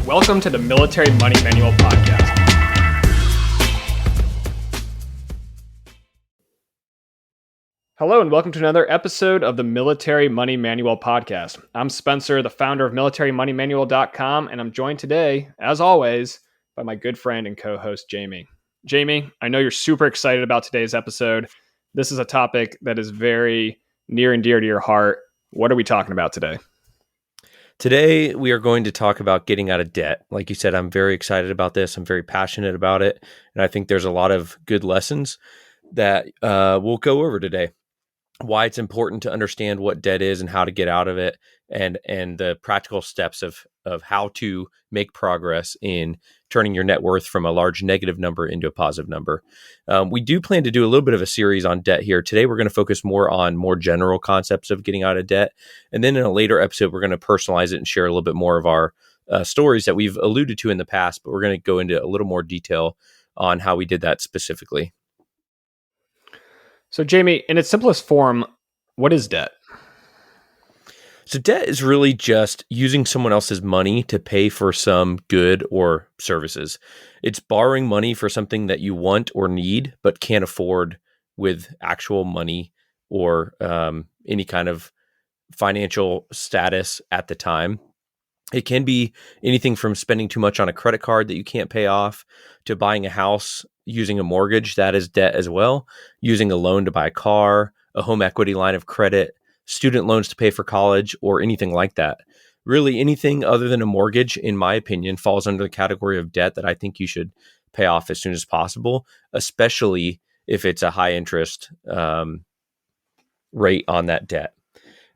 Welcome to the Military Money Manual Podcast. Hello, and welcome to another episode of the Military Money Manual Podcast. I'm Spencer, the founder of MilitaryMoneyManual.com, and I'm joined today, as always, by my good friend and co-host, Jamie. Jamie, I know you're super excited about today's episode. This is a topic that is very near and dear to your heart. What are we talking about today? Today, we are going to talk about getting out of debt. Like you said, I'm very excited about this. I'm very passionate about it. And I think there's a lot of good lessons that we'll go over today. Why it's important to understand what debt is and how to get out of it, and the practical steps of how to make progress in turning your net worth from a large negative number into a positive number. We do plan to do a little bit of a series on debt here. Today, we're going to focus more on more general concepts of getting out of debt. And then in a later episode, we're going to personalize it and share a little bit more of our stories that we've alluded to in the past, but we're going to go into a little more detail on how we did that specifically. So, Jamie, in its simplest form, what is debt? So debt is really just using someone else's money to pay for some good or services. It's borrowing money for something that you want or need, but can't afford with actual money or any kind of financial status at the time. It can be anything from spending too much on a credit card that you can't pay off, to buying a house using a mortgage, that is debt as well, using a loan to buy a car, a home equity line of credit, student loans to pay for college, or anything like that. Really, anything other than a mortgage, in my opinion, falls under the category of debt that I think you should pay off as soon as possible, especially if it's a high interest rate on that debt.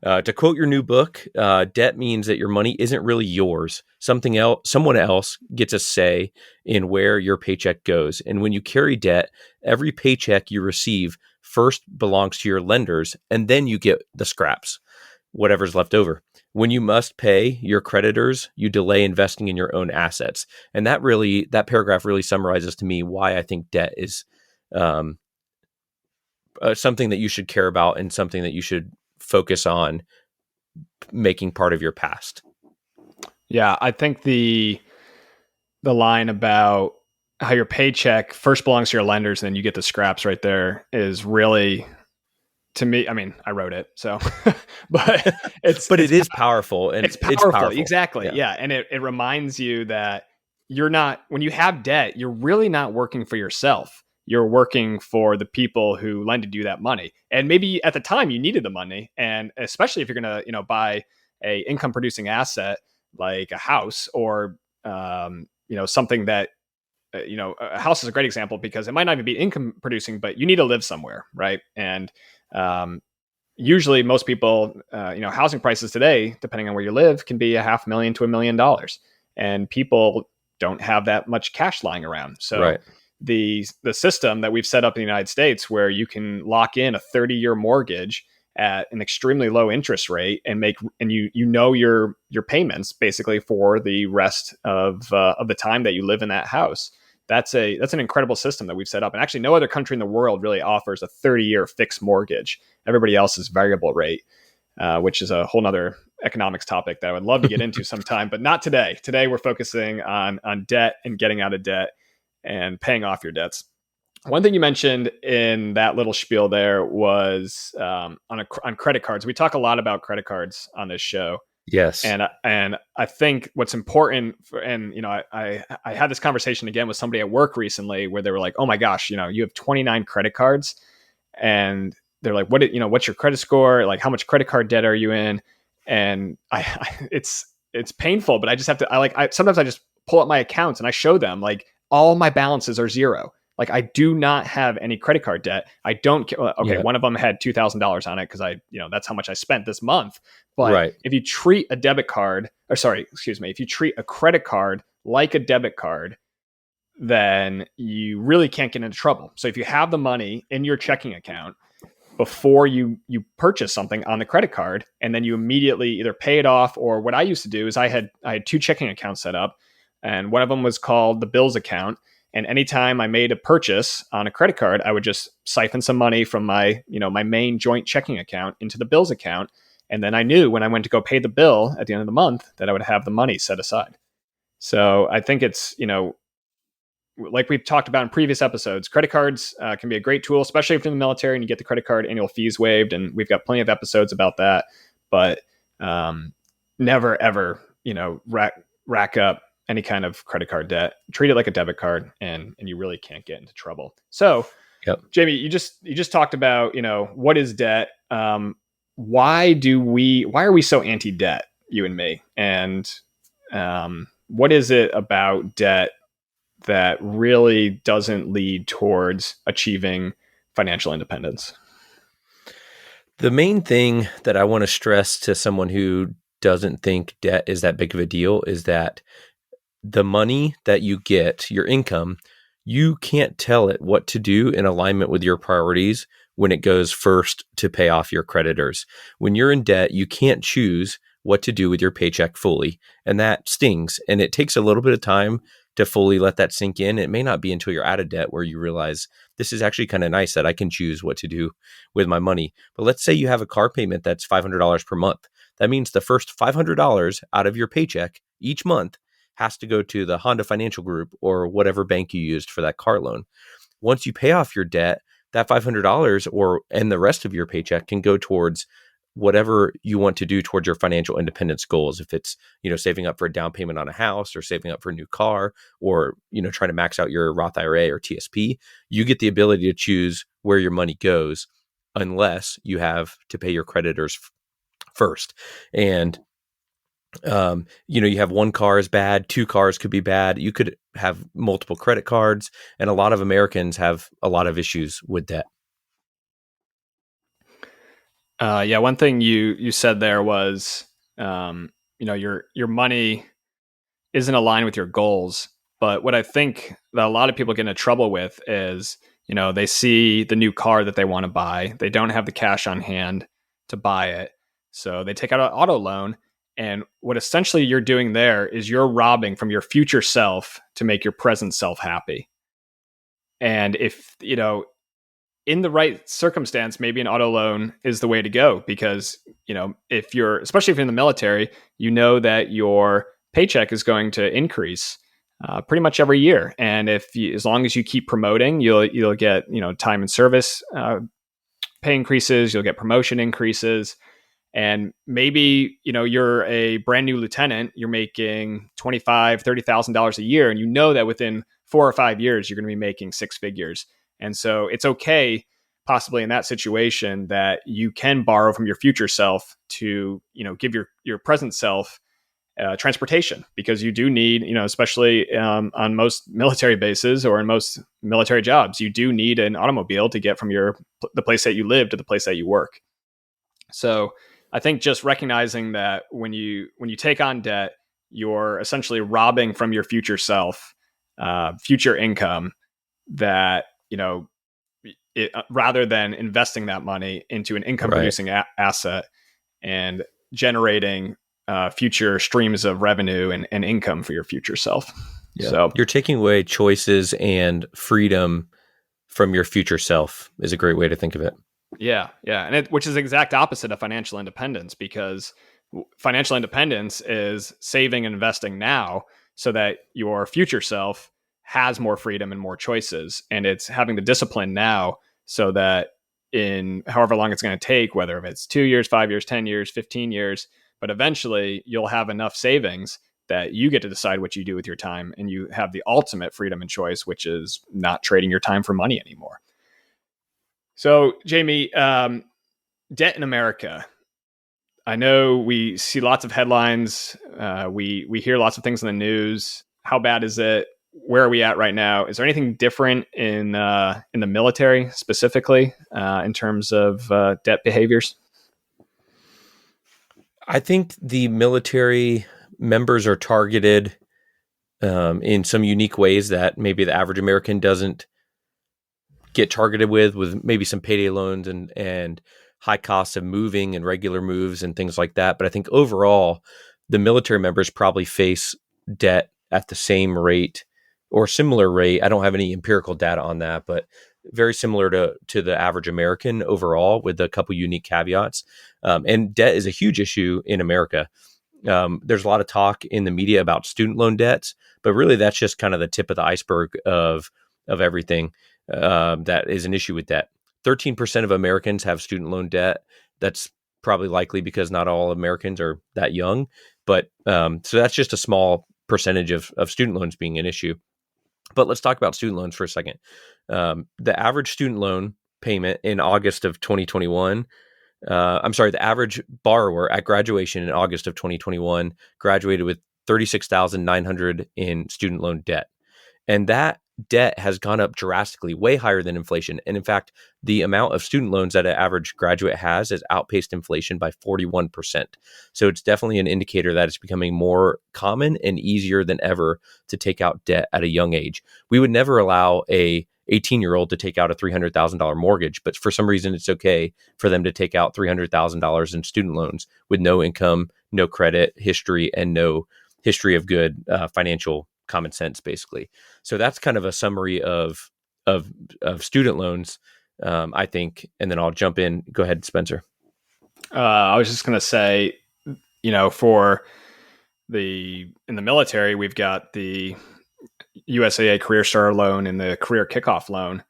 To quote your new book, debt means that your money isn't really yours. Someone else gets a say in where your paycheck goes. And when you carry debt, every paycheck you receive first belongs to your lenders, and then you get the scraps, whatever's left over. When you must pay your creditors, you delay investing in your own assets. And that paragraph really summarizes to me why I think debt is something that you should care about and something that you should focus on making part of your past. Yeah, I think the line about how your paycheck first belongs to your lenders and then you get the scraps right there is really, to me, I mean, I wrote it, so but it is powerful, and it's powerful. Exactly. Yeah. And it reminds you that when you have debt, you're really not working for yourself. You're working for the people who lended you that money. And maybe at the time you needed the money. And especially if you're going to, buy a income producing asset like a house or, something that, a house is a great example because it might not even be income producing, but you need to live somewhere. Right. And usually most people, housing prices today, depending on where you live, can be $500,000 to $1 million. And people don't have that much cash lying around. So right. The system that we've set up in the United States, where you can lock in a 30-year mortgage at an extremely low interest rate and your payments basically for the rest of the time that you live in that house. That's an incredible system that we've set up. And actually no other country in the world really offers a 30-year fixed mortgage. Everybody else is variable rate, which is a whole nother economics topic that I would love to get into sometime, but not today. Today we're focusing on debt and getting out of debt and paying off your debts. One thing you mentioned in that little spiel there was on credit cards. We talk a lot about credit cards on this show. Yes. And I think what's important I had this conversation again with somebody at work recently where they were like, oh my gosh, you have 29 credit cards, and they're like, what's your credit score? Like, how much credit card debt are you in? And it's painful, but I just have to, sometimes I just pull up my accounts and I show them like, all my balances are zero. Like, I do not have any credit card debt. I don't. Okay, yeah. One of them had $2,000 on it because that's how much I spent this month. But right. If you treat if you treat a credit card like a debit card, then you really can't get into trouble. So if you have the money in your checking account before you purchase something on the credit card, and then you immediately either pay it off, or what I used to do is I had 2 checking accounts set up. And one of them was called the bills account. And anytime I made a purchase on a credit card, I would just siphon some money from my main joint checking account into the bills account. And then I knew when I went to go pay the bill at the end of the month that I would have the money set aside. So I think it's, like we've talked about in previous episodes, credit cards can be a great tool, especially if you're in the military and you get the credit card annual fees waived. And we've got plenty of episodes about that. But never, ever, rack up any kind of credit card debt. Treat it like a debit card, and you really can't get into trouble. So, Yep. Jamie, you just talked about, what is debt? Why are we so anti-debt, you and me? And what is it about debt that really doesn't lead towards achieving financial independence? The main thing that I want to stress to someone who doesn't think debt is that big of a deal is that the money that you get, your income, you can't tell it what to do in alignment with your priorities when it goes first to pay off your creditors. When you're in debt, you can't choose what to do with your paycheck fully, and that stings. And it takes a little bit of time to fully let that sink in. It may not be until you're out of debt where you realize this is actually kind of nice that I can choose what to do with my money. But let's say you have a car payment that's $500 per month. That means the first $500 out of your paycheck each month has to go to the Honda Financial Group or whatever bank you used for that car loan. Once you pay off your debt, that $500 and the rest of your paycheck can go towards whatever you want to do towards your financial independence goals. If it's, saving up for a down payment on a house or saving up for a new car or, trying to max out your Roth IRA or TSP, you get the ability to choose where your money goes unless you have to pay your creditors first. And, you have one car is bad, two cars could be bad. You could have multiple credit cards, and a lot of Americans have a lot of issues with debt. One thing you said there was, your money isn't aligned with your goals. But what I think that a lot of people get into trouble with is, they see the new car that they want to buy. They don't have the cash on hand to buy it. So they take out an auto loan. And what essentially you're doing there is you're robbing from your future self to make your present self happy. And if, in the right circumstance, maybe an auto loan is the way to go because, especially if you're in the military, that your paycheck is going to increase pretty much every year. And as long as you keep promoting, you'll get, time and service pay increases, you'll get promotion increases. And maybe, you're a brand new lieutenant, you're making $25,000, $30,000 a year. And that within 4 or 5 years, you're going to be making six figures. And so it's okay, possibly in that situation, that you can borrow from your future self to, give your present self transportation, because you do need, especially on most military bases or in most military jobs, you do need an automobile to get from the place that you live to the place that you work. So I think just recognizing that when you take on debt, you're essentially robbing from your future self, future income that, rather than investing that money into an income producing asset and generating future streams of revenue and income for your future self. Yeah. So you're taking away choices and freedom from your future self is a great way to think of it. Yeah. And which is the exact opposite of financial independence, because financial independence is saving and investing now so that your future self has more freedom and more choices. And it's having the discipline now so that in however long it's going to take, whether it's 2 years, 5 years, 10 years, 15 years, but eventually you'll have enough savings that you get to decide what you do with your time. And you have the ultimate freedom and choice, which is not trading your time for money anymore. So, Jamie, debt in America. I know we see lots of headlines. We hear lots of things in the news. How bad is it? Where are we at right now? Is there anything different in the military specifically in terms of debt behaviors? I think the military members are targeted in some unique ways that maybe the average American doesn't get targeted with maybe some payday loans and high costs of moving and regular moves and things like that. But I think overall, the military members probably face debt at the same rate or similar rate. I don't have any empirical data on that, but very similar to the average American overall, with a couple unique caveats. And debt is a huge issue in America. There's a lot of talk in the media about student loan debts, but really that's just kind of the tip of the iceberg of everything that is an issue with debt. 13% of Americans have student loan debt. That's probably likely because not all Americans are that young, but so that's just a small percentage of student loans being an issue. But let's talk about student loans for a second. The average student loan payment in August of 2021, the average borrower at graduation in August of 2021 graduated with $36,900 in student loan debt. And that debt has gone up drastically, way higher than inflation. And in fact, the amount of student loans that an average graduate has outpaced inflation by 41%. So it's definitely an indicator that it's becoming more common and easier than ever to take out debt at a young age. We would never allow a 18-year-old to take out a $300,000 mortgage, but for some reason it's okay for them to take out $300,000 in student loans with no income, no credit history, and no history of good financial common sense, basically. So that's kind of a summary of student loans, I think. And then I'll jump in. Go ahead, Spencer. I was just going to say, for in the military, we've got the USAA Career Starter Loan and the Career Kickoff Loan.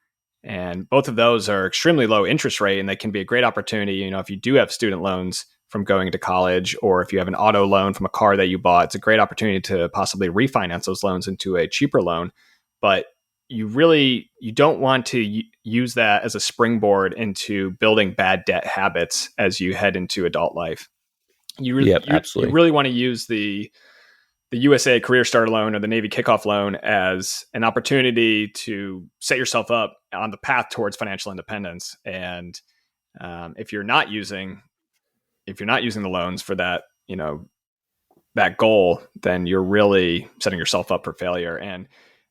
And both of those are extremely low interest rate, and they can be a great opportunity. If you do have student loans from going to college, or if you have an auto loan from a car that you bought, it's a great opportunity to possibly refinance those loans into a cheaper loan. But you don't want to use that as a springboard into building bad debt habits as you head into adult life. Absolutely. You really want to use the USA Career Starter Loan or the Navy Kickoff Loan as an opportunity to set yourself up on the path towards financial independence. And if you're not using the loans for that, that goal, then you're really setting yourself up for failure. And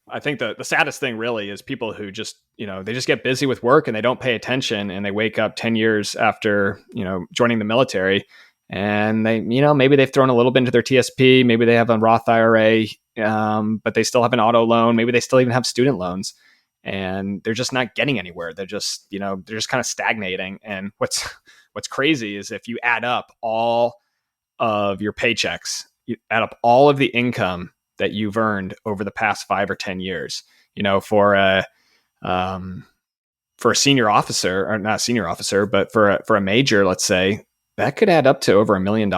I think the saddest thing really is people who just, they just get busy with work and they don't pay attention, and they wake up 10 years after, joining the military, and they, maybe they've thrown a little bit into their TSP, maybe they have a Roth IRA, but they still have an auto loan, maybe they still even have student loans, and they're just not getting anywhere. They're just, they're just kind of stagnating. And what's crazy is if you add up all of your paychecks, you add up all of the income that you've earned over the past 5 or 10 years, for a senior officer, or not senior officer, but for a major, let's say, that could add up to over $1 million,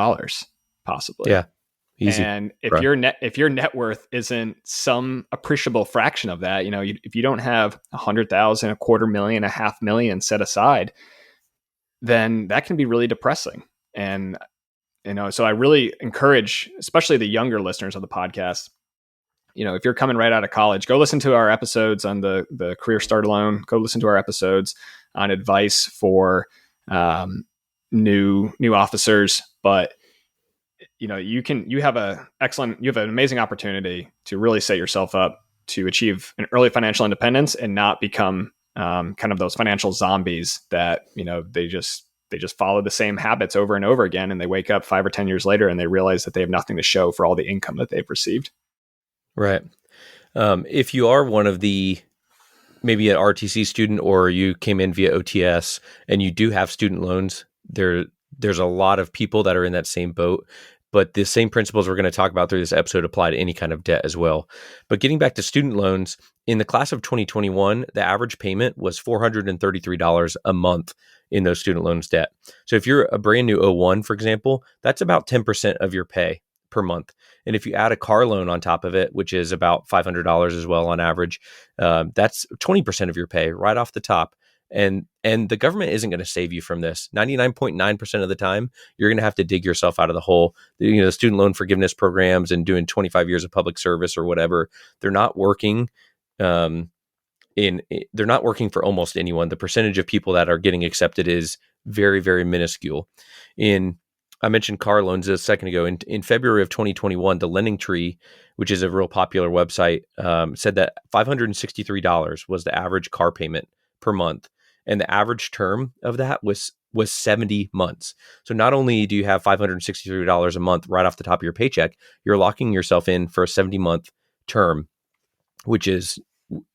possibly. Yeah. Easy. And if your net worth isn't some appreciable fraction of that, if you don't have 100,000, $250,000, $500,000 set aside, then that can be really depressing. And, so I really encourage, especially the younger listeners of the podcast, if you're coming right out of college, go listen to our episodes on the Career Starter Loan, go listen to our episodes on advice for new officers. But, you have an amazing opportunity to really set yourself up to achieve an early financial independence and not become kind of those financial zombies that, they just follow the same habits over and over again. And they wake up 5 or 10 years later and they realize that they have nothing to show for all the income that they've received. Right. If you are one of the, maybe an RTC student, or you came in via OTS and you do have student loans, there's a lot of people that are in that same boat. But the same principles we're going to talk about through this episode apply to any kind of debt as well. But getting back to student loans, in the class of 2021, the average payment was $433 a month in those student loans debt. So if you're a brand new O1, for example, that's about 10% of your pay per month. And if you add a car loan on top of it, which is about $500 as well on average, that's 20% of your pay right off the top. And the government isn't going to save you from this. 99.9% of the time, you're going to have to dig yourself out of the hole. The student loan forgiveness programs and doing 25 years of public service or whatever, they're not working. They're not working for almost anyone. The percentage of people that are getting accepted is very, very minuscule. I mentioned car loans a second ago. In February of 2021, the Lending Tree, which is a real popular website, said that $563 was the average car payment per month. And the average term of that was 70 months. So not only do you have $563 a month right off the top of your paycheck, you're locking yourself in for a 70-month term, which is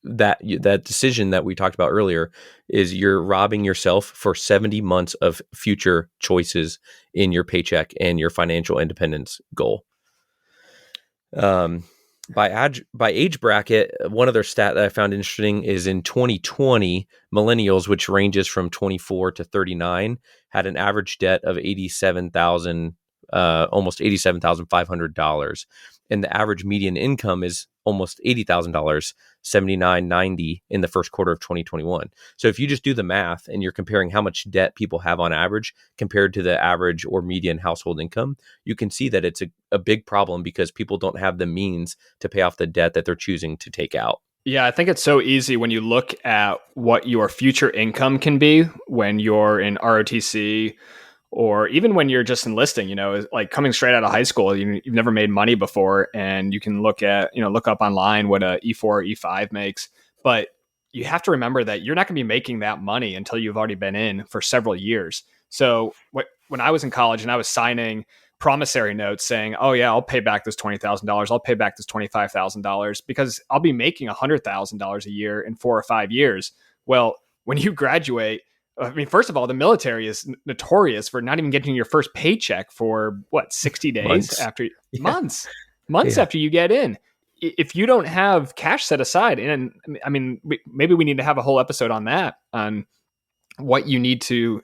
that decision that we talked about earlier is you're robbing yourself for 70 months of future choices in your paycheck and your financial independence goal. By age bracket, one other stat that I found interesting is in 2020, millennials, which ranges from 24 to 39, had an average debt of almost $87,500, and the average median income is almost $80,000, $79,990 in the first quarter of 2021. So if you just do the math and you're comparing how much debt people have on average compared to the average or median household income, you can see that it's a big problem because people don't have the means to pay off the debt that they're choosing to take out. Yeah, I think it's so easy when you look at what your future income can be when you're in ROTC, or even when you're just enlisting, like coming straight out of high school, you've never made money before, and you can look up online what a E4 or E5 makes. But you have to remember that you're not going to be making that money until you've already been in for several years. So when I was in college and I was signing promissory notes saying, oh yeah, I'll pay back this $20,000, I'll pay back this $25,000 because I'll be making $100,000 a year in 4 or 5 years. Well, when you graduate, I mean, first of all, the military is notorious for not even getting your first paycheck for 60 days Months. after months after you get in. If you don't have cash set aside, and I mean, maybe we need to have a whole episode on that, on what you need to,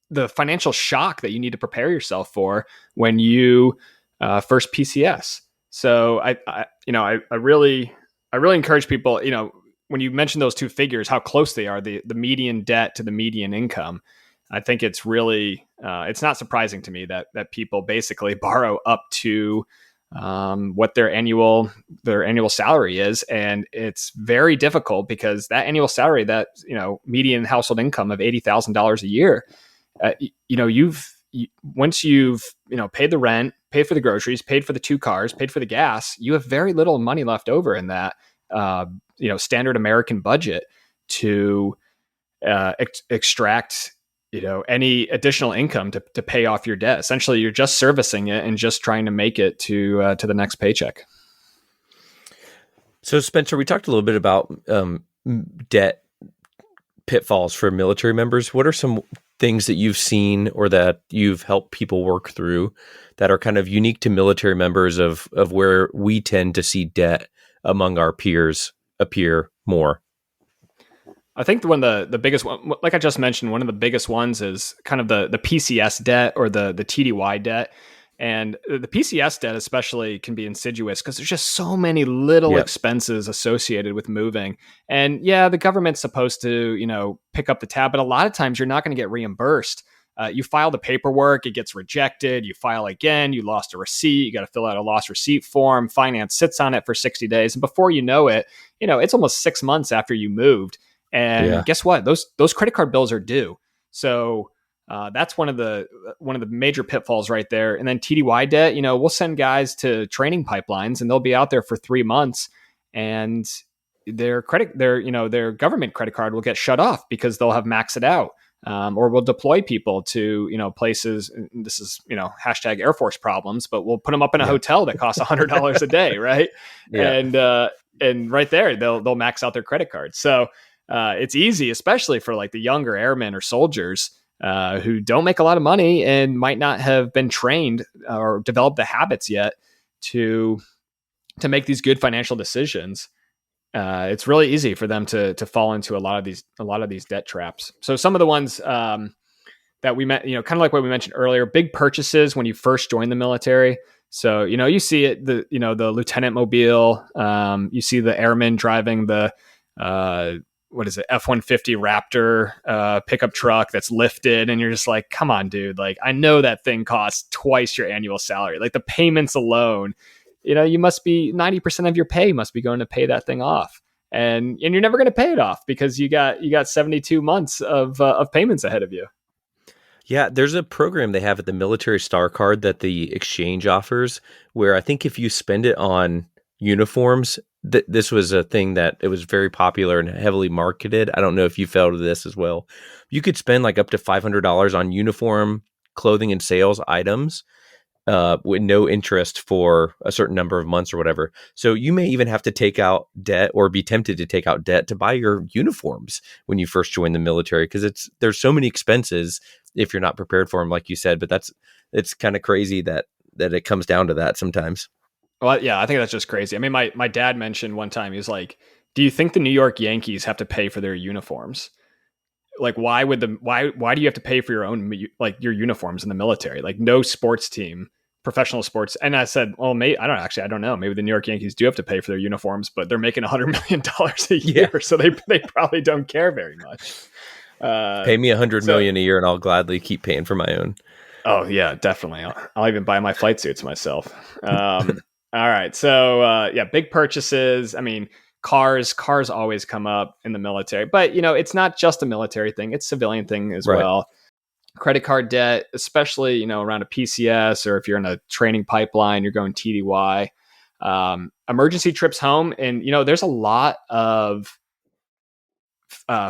the financial shock that you need to prepare yourself for when you first PCS. So I really encourage people, when you mention those two figures, how close they are, the median debt to the median income, I think it's really, it's not surprising to me that people basically borrow up to what their annual salary is. And it's very difficult because that annual salary, that, median household income of $80,000 a year, once you've paid the rent, paid for the groceries, paid for the 2 cars, paid for the gas, you have very little money left over in that standard American budget to extract any additional income to pay off your debt. Essentially, you're just servicing it and just trying to make it to the next paycheck. So, Spencer, we talked a little bit about debt pitfalls for military members. What are some things that you've seen or that you've helped people work through that are kind of unique to military members of where we tend to see debt among our peers appear more? I think one of the biggest one, like I just mentioned, one of the biggest ones is kind of the PCS debt or the TDY debt. And the PCS debt especially can be insidious because there's just so many little expenses associated with moving. And yeah, the government's supposed to, pick up the tab, but a lot of times you're not going to get reimbursed. You file the paperwork, it gets rejected. You file again, you lost a receipt. You got to fill out a lost receipt form. Finance sits on it for 60 days. And before you know it, it's almost 6 months after you moved. And guess what? Those credit card bills are due. So that's one of the major pitfalls right there. And then TDY debt, we'll send guys to training pipelines and they'll be out there for 3 months, and their government credit card will get shut off because they'll have maxed it out. Or we'll deploy people to, places, and this is, hashtag Air Force problems, but we'll put them up in a hotel that costs $100 a day. Right. And right there, they'll max out their credit card. So it's easy, especially for like the younger airmen or soldiers who don't make a lot of money and might not have been trained or developed the habits yet to make these good financial decisions. It's really easy for them to fall into a lot of these debt traps. So some of the ones that we met, kind of like what we mentioned earlier, big purchases when you first join the military. So, you see it, the Lieutenant Mobile, you see the airmen driving the, F-150 Raptor pickup truck that's lifted. And you're just like, come on, dude. Like, I know that thing costs twice your annual salary. Like the payments alone, you must be 90% of your pay must be going to pay that thing off. And you're never going to pay it off because you got 72 months of payments ahead of you. Yeah, there's a program they have at the Military Star Card that the exchange offers where I think if you spend it on uniforms, this was a thing that it was very popular and heavily marketed. I don't know if you fell to this as well. You could spend like up to $500 on uniform, clothing, and sales items with no interest for a certain number of months or whatever. So you may even have to take out debt or be tempted to take out debt to buy your uniforms when you first join the military, because there's so many expenses if you're not prepared for them, like you said. But it's kind of crazy that it comes down to that sometimes. Well, yeah, I think that's just crazy. I mean, my dad mentioned one time, he was like, "Do you think the New York Yankees have to pay for their uniforms? Like, why do you have to pay for your own, like, your uniforms in the military? Like, no sports team, professional sports." And I said, well, I don't know. Maybe the New York Yankees do have to pay for their uniforms, but they're making $100 million a year. Yeah. So they probably don't care very much. Pay me $100 million a year and I'll gladly keep paying for my own. Oh yeah, definitely. I'll even buy my flight suits myself. All right. So yeah, big purchases. I mean, cars always come up in the military, but it's not just a military thing, it's a civilian thing as well. Credit card debt, especially, around a PCS, or if you're in a training pipeline, you're going TDY, emergency trips home. And, there's a lot of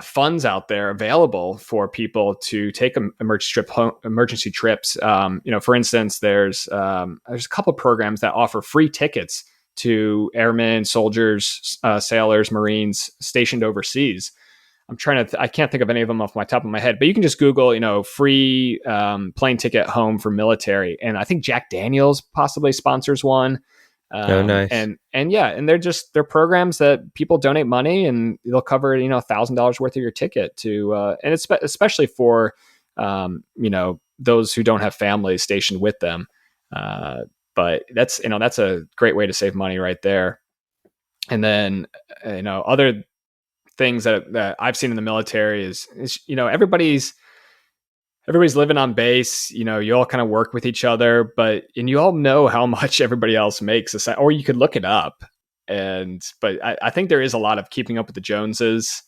funds out there available for people to take emergency trips. For instance, there's a couple of programs that offer free tickets to airmen, soldiers, sailors, Marines stationed overseas. I can't think of any of them off my top of my head, but you can just Google, free plane ticket home for military. And I think Jack Daniels possibly sponsors one. Oh, nice. And they're programs that people donate money and they'll cover, $1,000 worth of your ticket to, and it's especially for, those who don't have families stationed with them. But that's a great way to save money right there. And then, other things that I've seen in the military is everybody's living on base. You all kind of work with each other, and you all know how much everybody else makes, or you could look it up. But I think there is a lot of keeping up with the Joneses,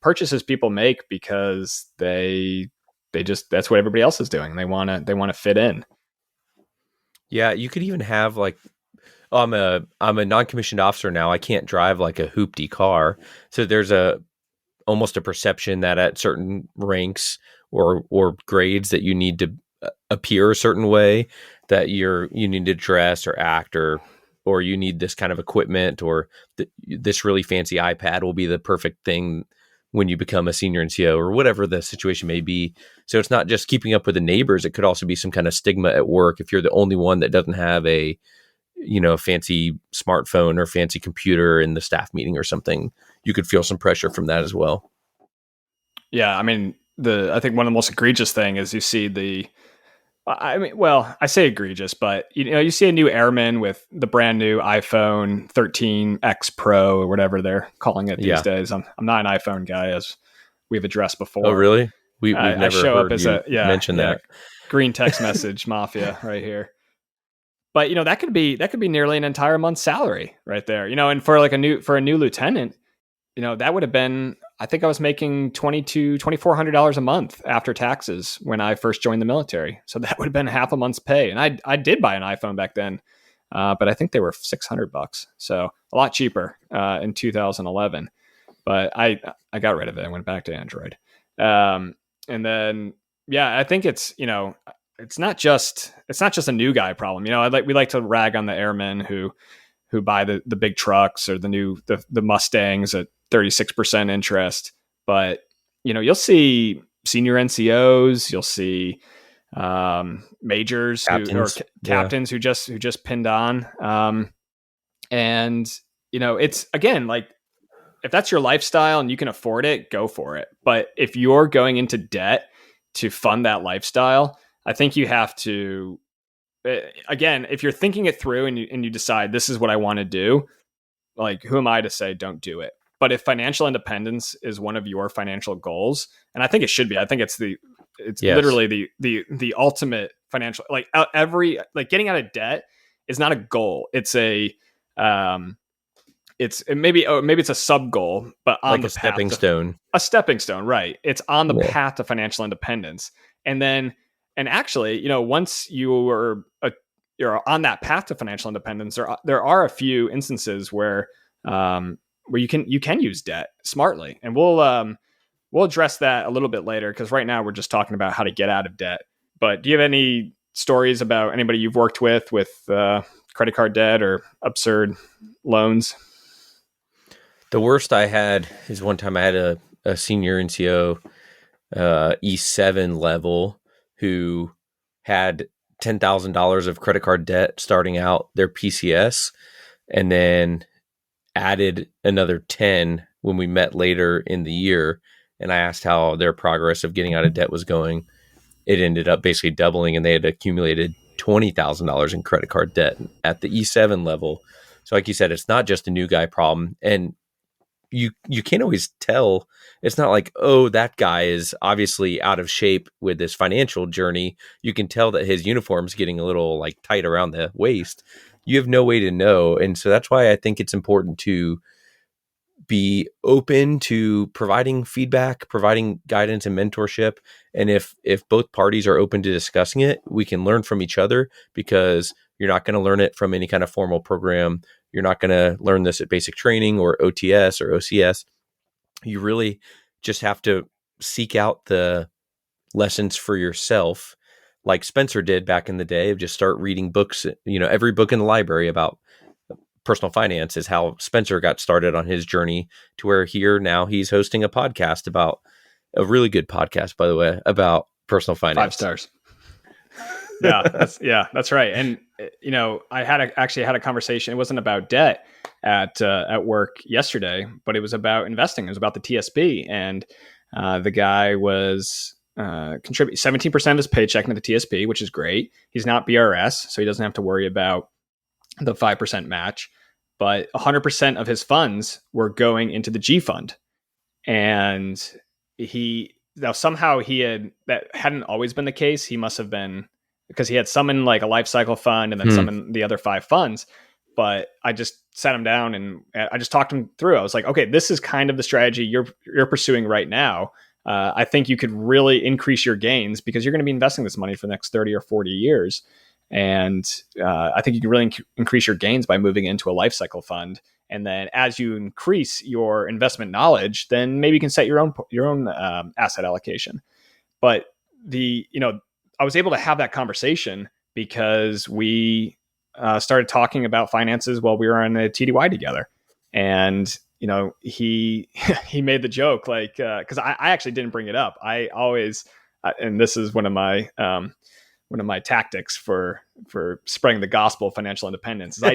purchases people make because they just, that's what everybody else is doing. They want to fit in. Yeah. You could even have like, I'm a non-commissioned officer now. I can't drive like a hoopty car. So there's almost a perception that at certain ranks or grades that you need to appear a certain way, that you need to dress or act, or you need this kind of equipment, or this really fancy iPad will be the perfect thing when you become a senior NCO, or whatever the situation may be. So it's not just keeping up with the neighbors. It could also be some kind of stigma at work. If you're the only one that doesn't have a fancy smartphone or fancy computer in the staff meeting or something, you could feel some pressure from that as well. Yeah. I mean, I think one of the most egregious thing is you see I say egregious, but you see a new airman with the brand new iPhone 13X Pro or whatever they're calling it these days. I'm not an iPhone guy, as we've addressed before. Oh, really? We've never heard you mention that. Green text message mafia right here. But that could be nearly an entire month's salary right there. And for a new lieutenant, that would have been, I think I was making $2,400 a month after taxes when I first joined the military. So that would have been half a month's pay. And I did buy an iPhone back then, but I think they were $600. So a lot cheaper in 2011. But I got rid of it. I went back to Android. And then, yeah, I think it's, it's not just a new guy problem. We like to rag on the airmen who buy the big trucks or the Mustangs at 36% interest. But, you'll see senior NCOs, you'll see majors, captains who just pinned on. And, it's, again, like, if that's your lifestyle and you can afford it, go for it. But if you're going into debt to fund that lifestyle, I think you have to, again, if you're thinking it through and you decide this is what I want to do, like, who am I to say don't do it? But if financial independence is one of your financial goals, and I think it should be, I think it's literally the ultimate financial, like, getting out of debt is not a goal. It's maybe it's a sub goal, but on like the stepping stone. A stepping stone, right? It's on the path to financial independence, and actually, once you're on that path to financial independence, there are a few instances where you can use debt smartly, and we'll address that a little bit later, because right now we're just talking about how to get out of debt. But do you have any stories about anybody you've worked with credit card debt or absurd loans? The worst I had is one time I had a senior NCO, E7 level, who had $10,000 of credit card debt starting out their PCS, and then added another 10 when we met later in the year. And I asked how their progress of getting out of debt was going. It ended up basically doubling, and they had accumulated $20,000 in credit card debt at the E7 level. So like you said, it's not just a new guy problem. And you can't always tell. It's not like, oh, that guy is obviously out of shape with this financial journey. You can tell that his uniform's getting a little like tight around the waist. You have no way to know. And so that's why I think it's important to be open to providing feedback, providing guidance and mentorship. And if both parties are open to discussing it, we can learn from each other, because you're not going to learn it from any kind of formal program. You're not going to learn this at basic training or OTS or OCS. You really just have to seek out the lessons for yourself, like Spencer did back in the day, of just start reading books. Every book in the library about personal finance is how Spencer got started on his journey to where now he's hosting a podcast, about a really good podcast, by the way, about personal finance. 5 stars. That's right. And I actually had a conversation. It wasn't about debt at work yesterday, but it was about investing. It was about the TSB, and the guy was contributing 17% of his paycheck into the TSB, which is great. He's not BRS, so he doesn't have to worry about the 5% match, but 100% of his funds were going into the G fund. And that hadn't always been the case. He must have been, because he had some in like a life cycle fund and then some in the other 5 funds. But I just sat him down and I just talked him through. I was like, okay, this is kind of the strategy you're pursuing right now. I think you could really increase your gains, because you're going to be investing this money for the next 30 or 40 years. And I think you can really increase your gains by moving into a life cycle fund. And then as you increase your investment knowledge, then maybe you can set your own asset allocation. But I was able to have that conversation because we started talking about finances while we were on a TDY together. And he made the joke, like, because I actually didn't bring it up. I always, and this is one of my tactics for spreading the gospel of financial independence, is I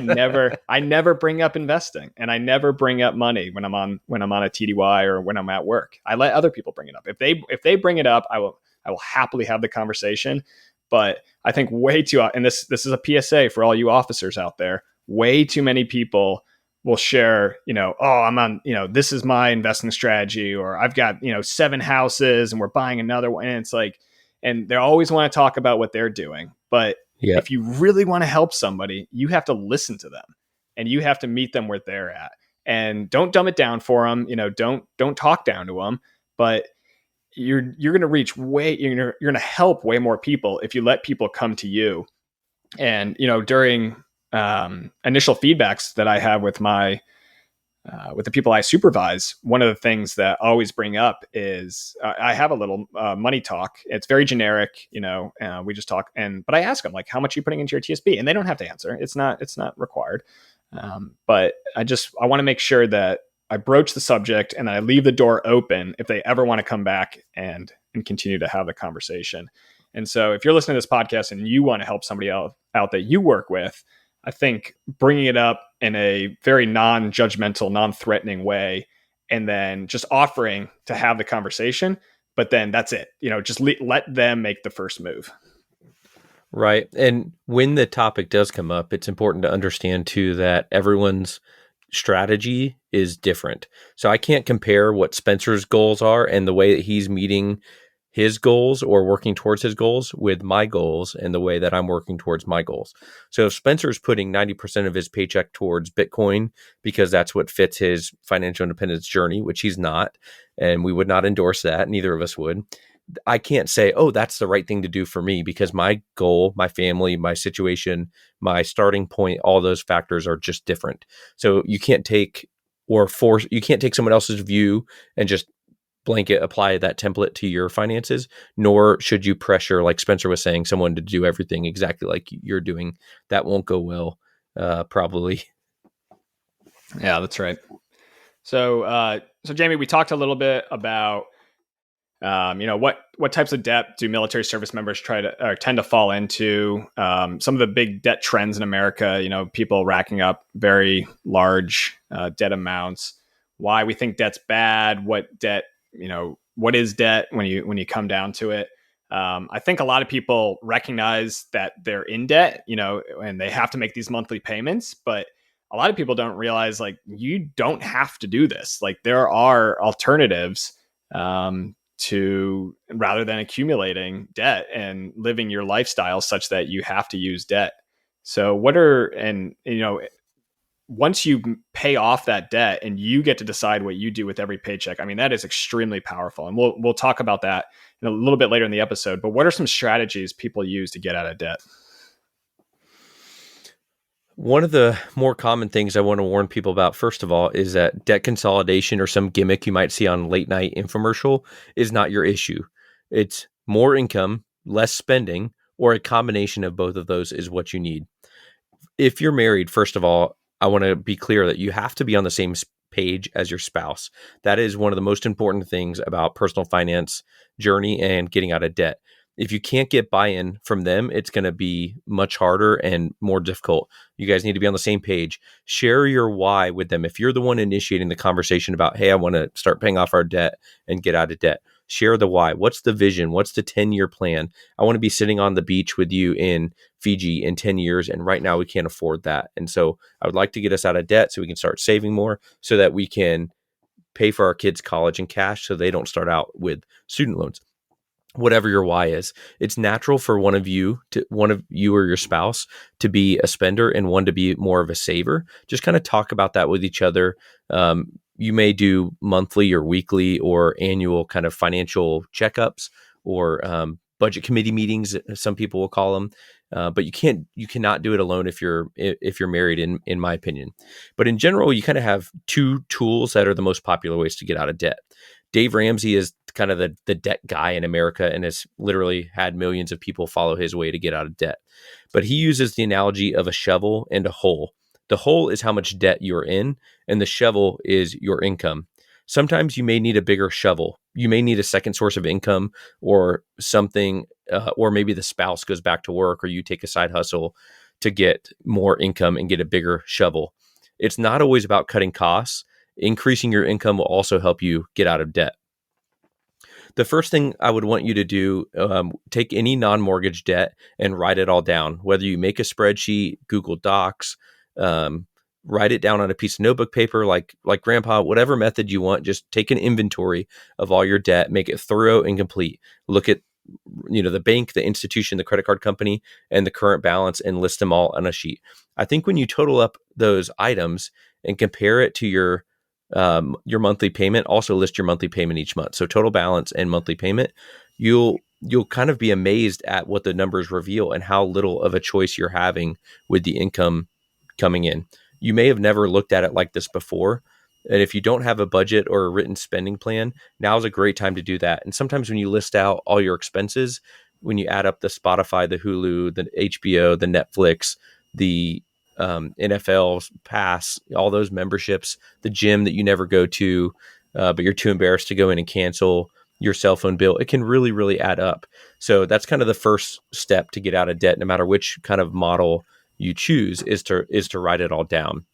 never bring up investing, and I never bring up money when I'm on a TDY or when I'm at work. I let other people bring it up. If they bring it up, I will happily have the conversation. But I think way too, and this is a PSA for all you officers out there, way too many people will share, I'm on, this is my investing strategy, or I've got, 7 houses and we're buying another one. And it's like, and they always want to talk about what they're doing. But if you really want to help somebody, you have to listen to them, and you have to meet them where they're at, and don't dumb it down for them. Don't talk down to them, but you're going to reach you're going to help way more people if you let people come to you. And, during initial feedbacks that I have with with the people I supervise, one of the things that I always bring up is I have a little money talk. It's very generic, we just talk, but I ask them, like, how much are you putting into your TSB? And they don't have to answer. It's not required. But I want to make sure that I broach the subject and I leave the door open if they ever want to come back and continue to have the conversation. And so if you're listening to this podcast and you want to help somebody out that you work with, I think bringing it up in a very non-judgmental, non-threatening way, and then just offering to have the conversation, but then that's it. Just let them make the first move. Right. And when the topic does come up, it's important to understand too that everyone's strategy is different. So I can't compare what Spencer's goals are and the way that he's meeting his goals or working towards his goals with my goals and the way that I'm working towards my goals. So if Spencer's putting 90% of his paycheck towards Bitcoin because that's what fits his financial independence journey, which he's not, and we would not endorse that, neither of us would, I can't say, oh, that's the right thing to do for me, because my goal, my family, my situation, my starting point, all those factors are just different. So you can't take someone else's view and just blanket apply that template to your finances, nor should you pressure, like Spencer was saying, someone to do everything exactly like you're doing. That won't go well, probably. Yeah, that's right. So Jamie, we talked a little bit about, what types of debt do military service members tend to fall into? Some of the big debt trends in America, people racking up very large debt amounts. Why we think debt's bad? What is debt when you come down to it? I think a lot of people recognize that they're in debt, and they have to make these monthly payments, but a lot of people don't realize, like, you don't have to do this. Like, there are alternatives, to, rather than accumulating debt and living your lifestyle such that you have to use debt. So once you pay off that debt and you get to decide what you do with every paycheck, I mean, that is extremely powerful. And we'll talk about that a little bit later in the episode. But what are some strategies people use to get out of debt? One of the more common things I want to warn people about, first of all, is that debt consolidation or some gimmick you might see on late night infomercial is not your issue. It's more income, less spending, or a combination of both of those is what you need. If you're married, first of all, I want to be clear that you have to be on the same page as your spouse. That is one of the most important things about personal finance journey and getting out of debt. If you can't get buy-in from them, it's going to be much harder and more difficult. You guys need to be on the same page. Share your why with them. If you're the one initiating the conversation about, hey, I want to start paying off our debt and get out of debt, share the why. What's the vision? What's the 10-year plan? I want to be sitting on the beach with you in Fiji in 10 years, and right now we can't afford that. And so I would like to get us out of debt so we can start saving more so that we can pay for our kids' college in cash so they don't start out with student loans. Whatever your why is, it's natural for one of you or your spouse to be a spender and one to be more of a saver. Just kind of talk about that with each other. You may do monthly or weekly or annual kind of financial checkups or budget committee meetings, some people will call them. But you cannot do it alone if you're married, in my opinion. But in general, you kind of have two tools that are the most popular ways to get out of debt. Dave Ramsey is kind of the debt guy in America and has literally had millions of people follow his way to get out of debt. But he uses the analogy of a shovel and a hole. The hole is how much debt you're in, and the shovel is your income. Sometimes you may need a bigger shovel. You may need a second source of income or something, or maybe the spouse goes back to work or you take a side hustle to get more income and get a bigger shovel. It's not always about cutting costs. Increasing your income will also help you get out of debt. The first thing I would want you to do, take any non-mortgage debt and write it all down. Whether you make a spreadsheet, Google Docs, write it down on a piece of notebook paper, like Grandpa, whatever method you want. Just take an inventory of all your debt, make it thorough and complete. Look at the bank, the institution, the credit card company, and the current balance, and list them all on a sheet. I think when you total up those items and compare it to your monthly payment, also list your monthly payment each month. So total balance and monthly payment, you'll kind of be amazed at what the numbers reveal and how little of a choice you're having with the income coming in. You may have never looked at it like this before. And if you don't have a budget or a written spending plan, now is a great time to do that. And sometimes when you list out all your expenses, when you add up the Spotify, the Hulu, the HBO, the Netflix, the NFL pass, all those memberships, the gym that you never go to, but you're too embarrassed to go in and cancel, your cell phone bill, it can really, really add up. So that's kind of the first step to get out of debt, no matter which kind of model you choose, is to write it all down.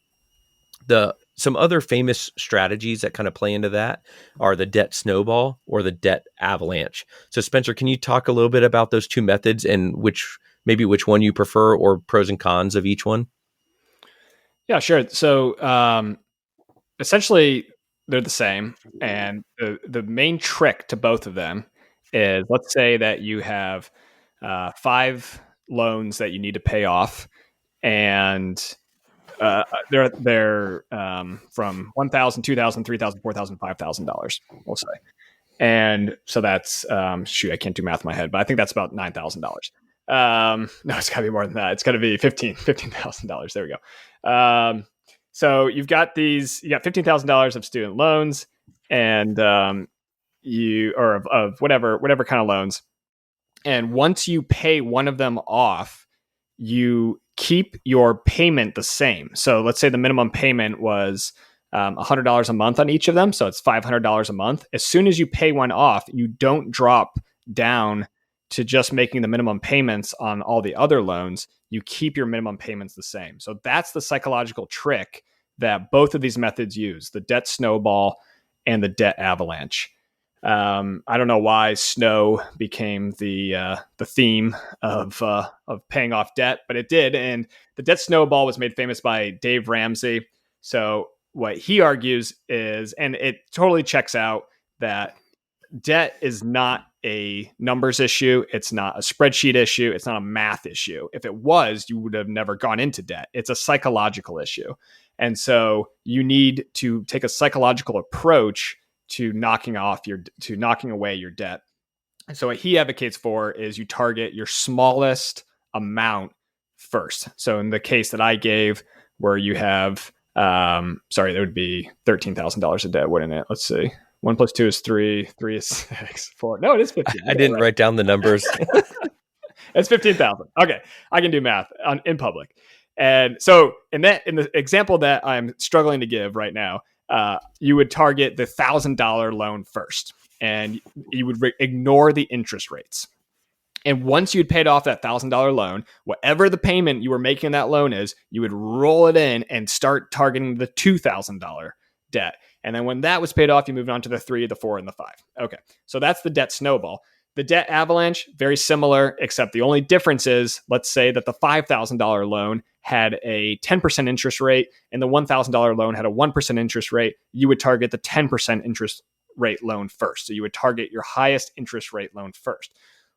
Some other famous strategies that kind of play into that are the debt snowball or the debt avalanche. So Spencer, can you talk a little bit about those two methods and which one you prefer, or pros and cons of each one? Yeah, sure. So essentially, they're the same. And the main trick to both of them is, let's say that you have 5 loans that you need to pay off, and they're from $1,000, $2,000, $3,000, $4,000, $5,000, we'll say. And so that's I can't do math in my head, but I think that's about $9,000. No, it's got to be more than that. It's got to be $15,000. There we go. So you got $15,000 of student loans, and of whatever kind of loans. And once you pay one of them off, you keep your payment the same. So let's say the minimum payment was $100 a month on each of them. So it's $500 a month. As soon as you pay one off, you don't drop down to just making the minimum payments on all the other loans. You keep your minimum payments the same. So that's the psychological trick that both of these methods use, the debt snowball and the debt avalanche. I don't know why snow became the theme of paying off debt, but it did. And the debt snowball was made famous by Dave Ramsey. So what he argues is, and it totally checks out, that debt is not a numbers issue. It's not a spreadsheet issue. It's not a math issue. If it was, you would have never gone into debt. It's a psychological issue. And so you need to take a psychological approach to knocking away your debt. And so what he advocates for is you target your smallest amount first. So in the case that I gave, where you have, there would be $13,000 of debt, wouldn't it? Let's see. 1 + 2 is 3. 3 is 6. 4. No, it is 15. I didn't write down the numbers. It's 15,000. Okay, I can do math in public. And so in the example that I'm struggling to give right now, you would target the $1,000 loan first, and you would ignore the interest rates. And once you'd paid off that $1,000 loan, whatever the payment you were making on that loan is, you would roll it in and start targeting the $2,000 debt. And then when that was paid off, you moved on to the 3, the 4, and the 5. Okay, so that's the debt snowball. The debt avalanche, very similar, except the only difference is, let's say that the $5,000 loan had a 10% interest rate and the $1,000 loan had a 1% interest rate. You would target the 10% interest rate loan first. So you would target your highest interest rate loan first.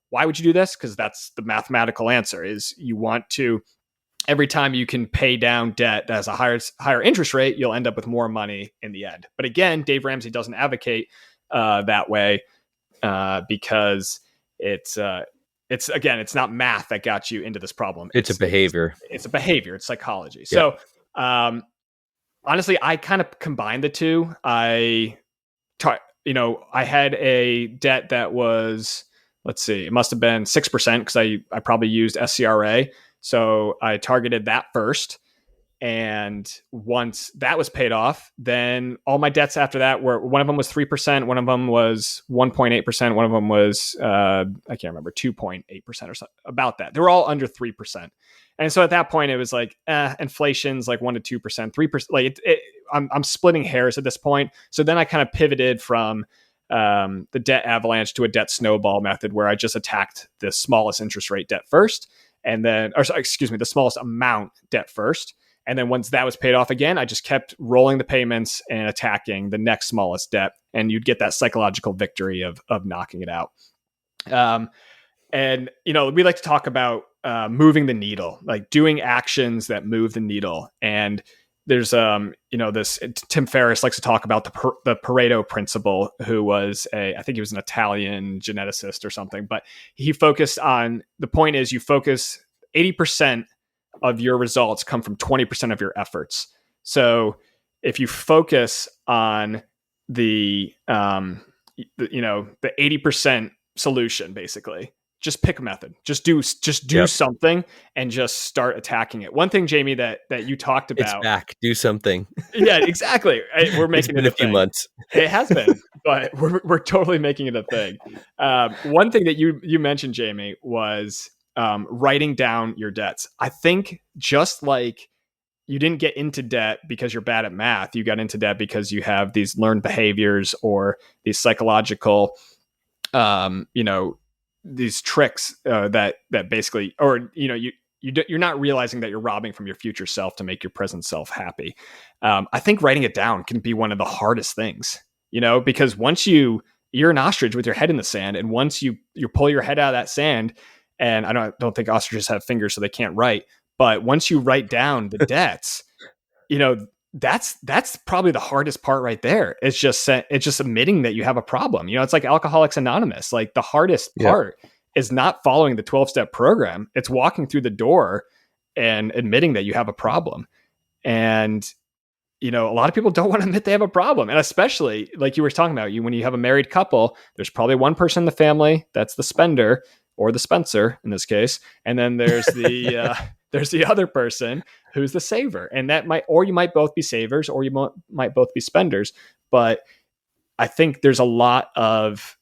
Why would you do this? Because that's the mathematical answer, is you want to, every time you can pay down debt that has a higher interest rate, you'll end up with more money in the end. But again, Dave Ramsey doesn't advocate that way because it's not math that got you into this problem. It's a behavior. It's a behavior. It's psychology. Yeah. So honestly, I kind of combined the two. I had a debt that was, let's see, it must have been 6% because I probably used SCRA. So I targeted that first. And once that was paid off, then all my debts after that were, one of them was 3%, one of them was 1.8%, one of them was, I can't remember, 2.8% or something, about that. They were all under 3%. And so at that point, it was like, inflation's like 1% to 2%, 3%. Like I'm splitting hairs at this point. So then I kind of pivoted from the debt avalanche to a debt snowball method, where I just attacked the smallest interest rate debt first, the smallest amount debt first. And then once that was paid off again, I just kept rolling the payments and attacking the next smallest debt. And you'd get that psychological victory of knocking it out. And, we like to talk about moving the needle, like doing actions that move the needle. And there's, this Tim Ferriss likes to talk about the Pareto principle, who was I think he was an Italian geneticist or something, but he focused on, the point is you focus 80% of your results come from 20% of your efforts. So if you focus on the 80% solution, basically, just pick a method, just do something and just start attacking it. One thing, Jamie, that you talked about, it's back, do something. Yeah, exactly. We're making it a few months. It has been, but we're totally making it a thing. One thing that you mentioned, Jamie, was writing down your debts. I think just like you didn't get into debt because you're bad at math, you got into debt because you have these learned behaviors or these psychological, these tricks that basically, or you're not realizing that you're robbing from your future self to make your present self happy. I think writing it down can be one of the hardest things, because once you're an ostrich with your head in the sand, and once you pull your head out of that sand. And I don't think ostriches have fingers, so they can't write. But once you write down the debts, that's probably the hardest part right there. It's just admitting that you have a problem. It's like Alcoholics Anonymous. Like the hardest part is not following the 12-step program. It's walking through the door and admitting that you have a problem. And a lot of people don't want to admit they have a problem. And especially like you were talking about, when you have a married couple, there's probably one person in the family that's the spender or the Spencer in this case. And then there's there's the other person who's the saver. And you might both be savers or you might both be spenders. But I think there's a lot of,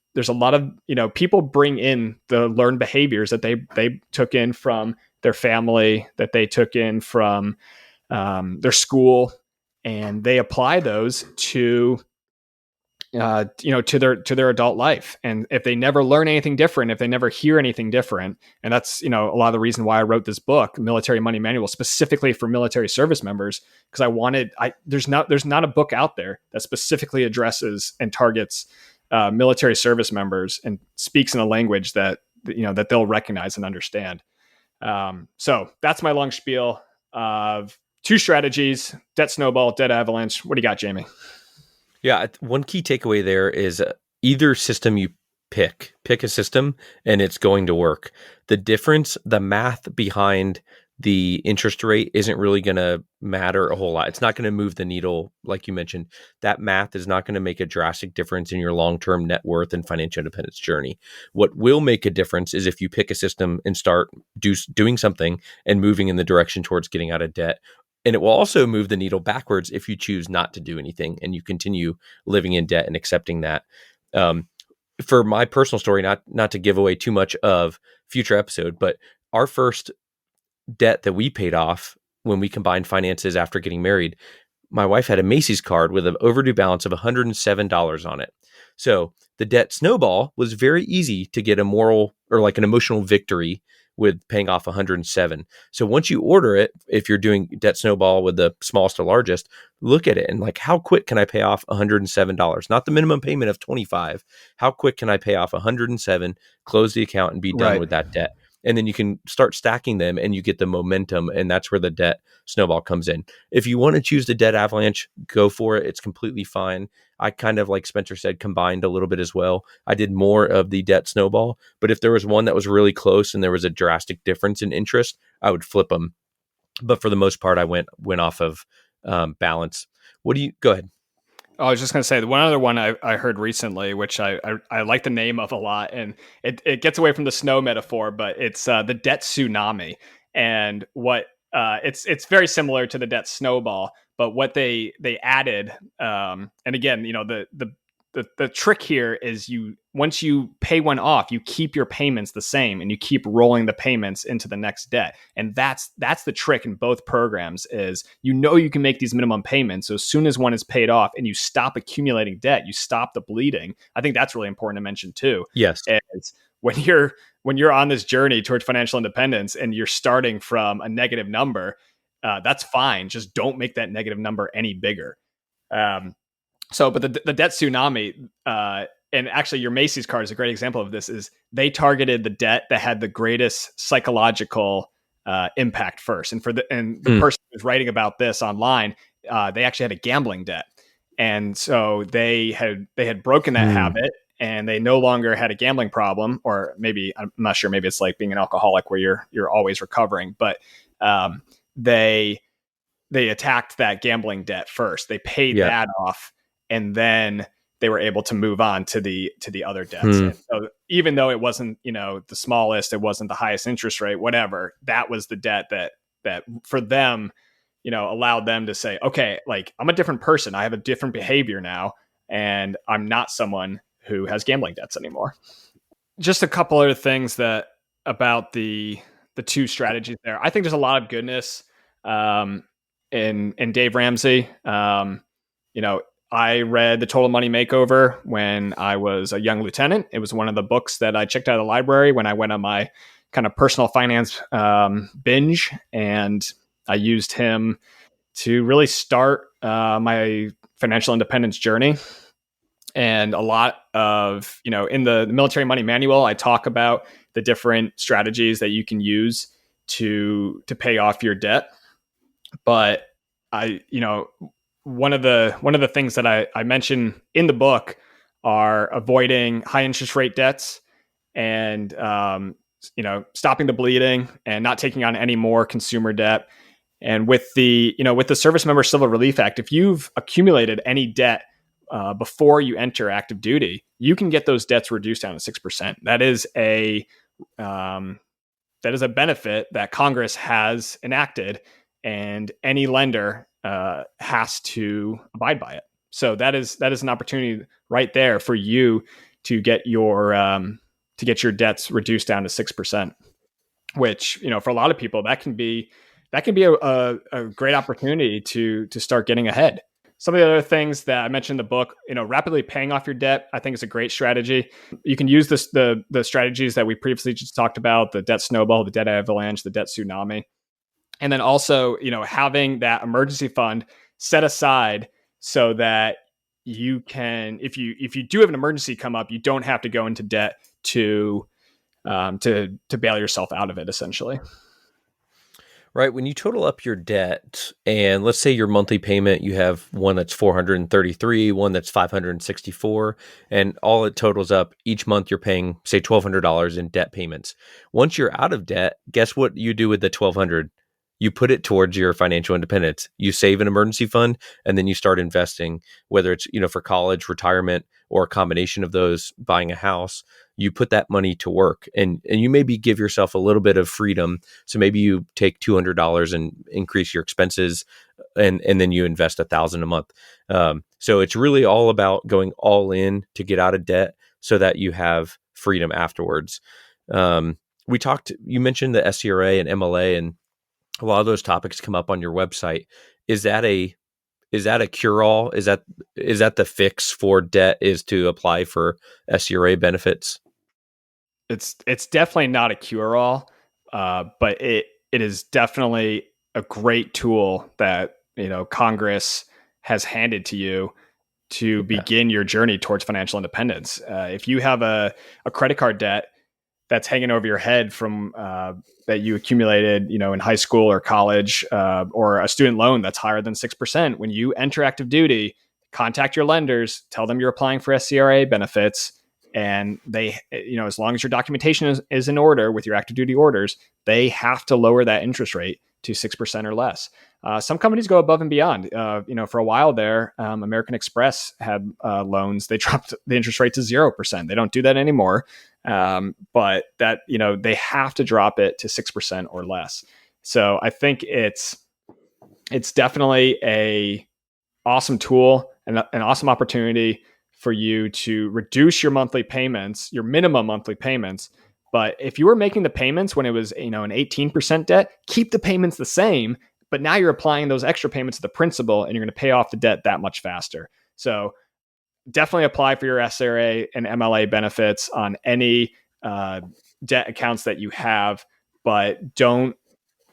people bring in the learned behaviors that they took in from their family, that they took in from their school, and they apply those to their adult life. And if they never learn anything different, if they never hear anything different, and that's a lot of the reason why I wrote this book, Military Money Manual, specifically for military service members, because there's not a book out there that specifically addresses and targets military service members and speaks in a language that that they'll recognize and understand. So that's my long spiel of 2 strategies: debt snowball, debt avalanche. What do you got, Jamie? Yeah, one key takeaway there is either system you pick a system and it's going to work. The difference, the math behind the interest rate isn't really going to matter a whole lot. It's not going to move the needle, like you mentioned. That math is not going to make a drastic difference in your long-term net worth and financial independence journey. What will make a difference is if you pick a system and start doing something and moving in the direction towards getting out of debt. And it will also move the needle backwards if you choose not to do anything and you continue living in debt and accepting that. For my personal story, not to give away too much of future episode, but our first debt that we paid off when we combined finances after getting married, my wife had a Macy's card with an overdue balance of $107 on it. So the debt snowball was very easy to get a moral or like an emotional victory with paying off 107. So once you order it, if you're doing debt snowball with the smallest to largest, look at it and like, how quick can I pay off $107? Not the minimum payment of 25. How quick can I pay off 107, close the account and be done with that debt? And then you can start stacking them and you get the momentum. And that's where the debt snowball comes in. If you want to choose the debt avalanche, go for it. It's completely fine. I kind of, like Spencer said, combined a little bit as well. I did more of the debt snowball, but if there was one that was really close and there was a drastic difference in interest, I would flip them. But for the most part, I went off of balance. Go ahead. I was just going to say the one other one I heard recently, which I like the name of a lot, and it gets away from the snow metaphor, but it's the debt tsunami. And what it's very similar to the debt snowball, but what they added, and again, the trick here is once you pay one off, you keep your payments the same and you keep rolling the payments into the next debt. And that's the trick in both programs is, you can make these minimum payments. So as soon as one is paid off and you stop accumulating debt, you stop the bleeding. I think that's really important to mention too. Yes. Is when you're on this journey towards financial independence and you're starting from a negative number, that's fine. Just don't make that negative number any bigger. But the debt tsunami, and actually your Macy's card is a great example of this, is they targeted the debt that had the greatest psychological impact first. And the person who's writing about this online, they actually had a gambling debt. And so they had broken that habit and they no longer had a gambling problem, or maybe, I'm not sure, maybe it's like being an alcoholic where you're always recovering, but they attacked that gambling debt first. They paid that off. And then they were able to move on to the other debts. And so even though it wasn't, the smallest, it wasn't the highest interest rate, whatever, that was the debt that for them, allowed them to say, okay, like I'm a different person. I have a different behavior now, and I'm not someone who has gambling debts anymore. Just a couple other things about the 2 strategies there. I think there's a lot of goodness in Dave Ramsey. I read The Total Money Makeover when I was a young lieutenant. It was one of the books that I checked out of the library when I went on my kind of personal finance binge. And I used him to really start my financial independence journey. And a lot of, in the Military Money Manual, I talk about the different strategies that you can use to pay off your debt. But one of the things that I mention in the book are avoiding high interest rate debts and, stopping the bleeding and not taking on any more consumer debt. And with the Service Member Civil Relief Act, if you've accumulated any debt before you enter active duty, you can get those debts reduced down to 6%. That is a benefit that Congress has enacted, and any lender has to abide by it. So that is an opportunity right there for you to get your debts reduced down to 6%. Which, for a lot of people, that can be a great opportunity to start getting ahead. Some of the other things that I mentioned in the book, rapidly paying off your debt, I think is a great strategy. You can use the strategies that we previously just talked about: the debt snowball, the debt avalanche, the debt tsunami. And then also, having that emergency fund set aside so that you can, if you do have an emergency come up, you don't have to go into debt to bail yourself out of it, essentially. Right. When you total up your debt, and let's say your monthly payment, you have one that's 433, one that's 564, and all it totals up each month, you're paying, say, $1,200 in debt payments. Once you're out of debt, guess what you do with the $1,200? You put it towards your financial independence. You save an emergency fund, and then you start investing, whether it's, for college, retirement, or a combination of those, buying a house. You put that money to work, and you maybe give yourself a little bit of freedom. So maybe you take $200 and increase your expenses, and then you invest $1,000 a month. So it's really all about going all in to get out of debt so that you have freedom afterwards. You mentioned the SCRA and MLA, and a lot of those topics come up on your website. Is that a cure-all? Is that the fix for debt, is to apply for SCRA benefits? It's definitely not a cure-all, but it is definitely a great tool that Congress has handed to you to begin your journey towards financial independence. If you have a credit card debt that's hanging over your head from that you accumulated, in high school or college, or a student loan that's higher than 6%, when you enter active duty, contact your lenders, tell them you're applying for SCRA benefits, and they, as long as your documentation is in order with your active duty orders, they have to lower that interest rate to 6% or less. Some companies go above and beyond. For a while there, American Express had loans. They dropped the interest rate to 0%. They don't do that anymore. But that, they have to drop it to 6% or less. So I think it's definitely a awesome tool and an awesome opportunity for you to reduce your monthly payments, your minimum monthly payments. But if you were making the payments when it was, an 18% debt, keep the payments the same, but now you're applying those extra payments to the principal, and you're going to pay off the debt that much faster. So definitely apply for your SRA and MLA benefits on any debt accounts that you have, but don't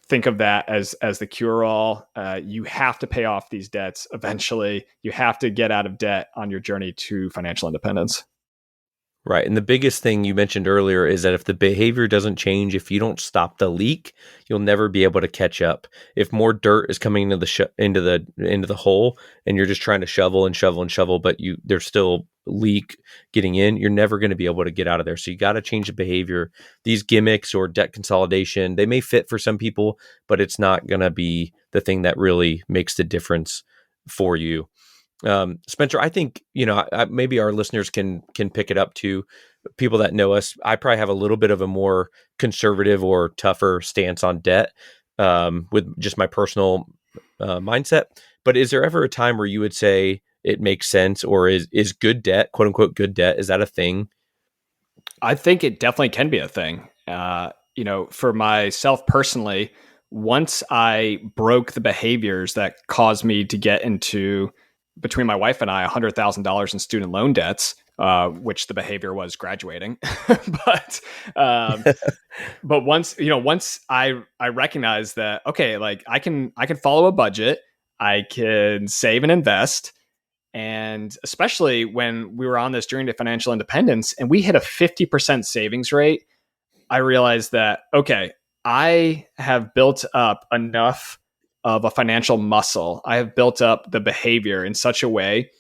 think of that as the cure-all. You have to pay off these debts eventually. You have to get out of debt on your journey to financial independence. Right. And the biggest thing you mentioned earlier is that if the behavior doesn't change, if you don't stop the leak, you'll never be able to catch up. If more dirt is coming into the hole, and you're just trying to shovel and shovel and shovel, but there's still leak getting in, you're never going to be able to get out of there. So you got to change the behavior. These gimmicks or debt consolidation, they may fit for some people, but it's not going to be the thing that really makes the difference for you. Spencer, I think, maybe our listeners can pick it up too. People that know us, I probably have a little bit of a more conservative or tougher stance on debt, with just my personal mindset. But is there ever a time where you would say it makes sense, or is good debt, quote unquote, good debt? Is that a thing? I think it definitely can be a thing. For myself personally, once I broke the behaviors that caused me to get into, between my wife and I, $100,000 in student loan debts, which the behavior was graduating. but once I recognized that, okay, like I can follow a budget, I can save and invest. And especially when we were on this journey to financial independence and we hit a 50% savings rate, I realized that, okay, I have built up enough of a financial muscle. I have built up the behavior in such a way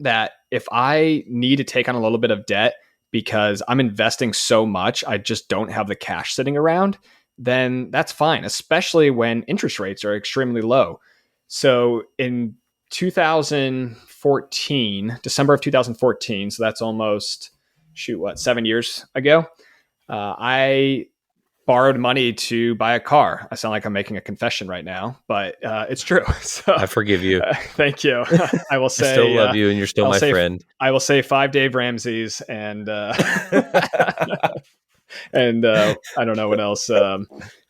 that if I need to take on a little bit of debt because I'm investing so much, I just don't have the cash sitting around, then that's fine, especially when interest rates are extremely low. So in 2014, December of 2014, so that's almost, 7 years ago, I borrowed money to buy a car. I sound like I'm making a confession right now, but it's true. So I forgive you. thank you. I will I still say, love you, and you're still I'll my say, friend. I will say 5 Dave Ramsey's and and I don't know what else.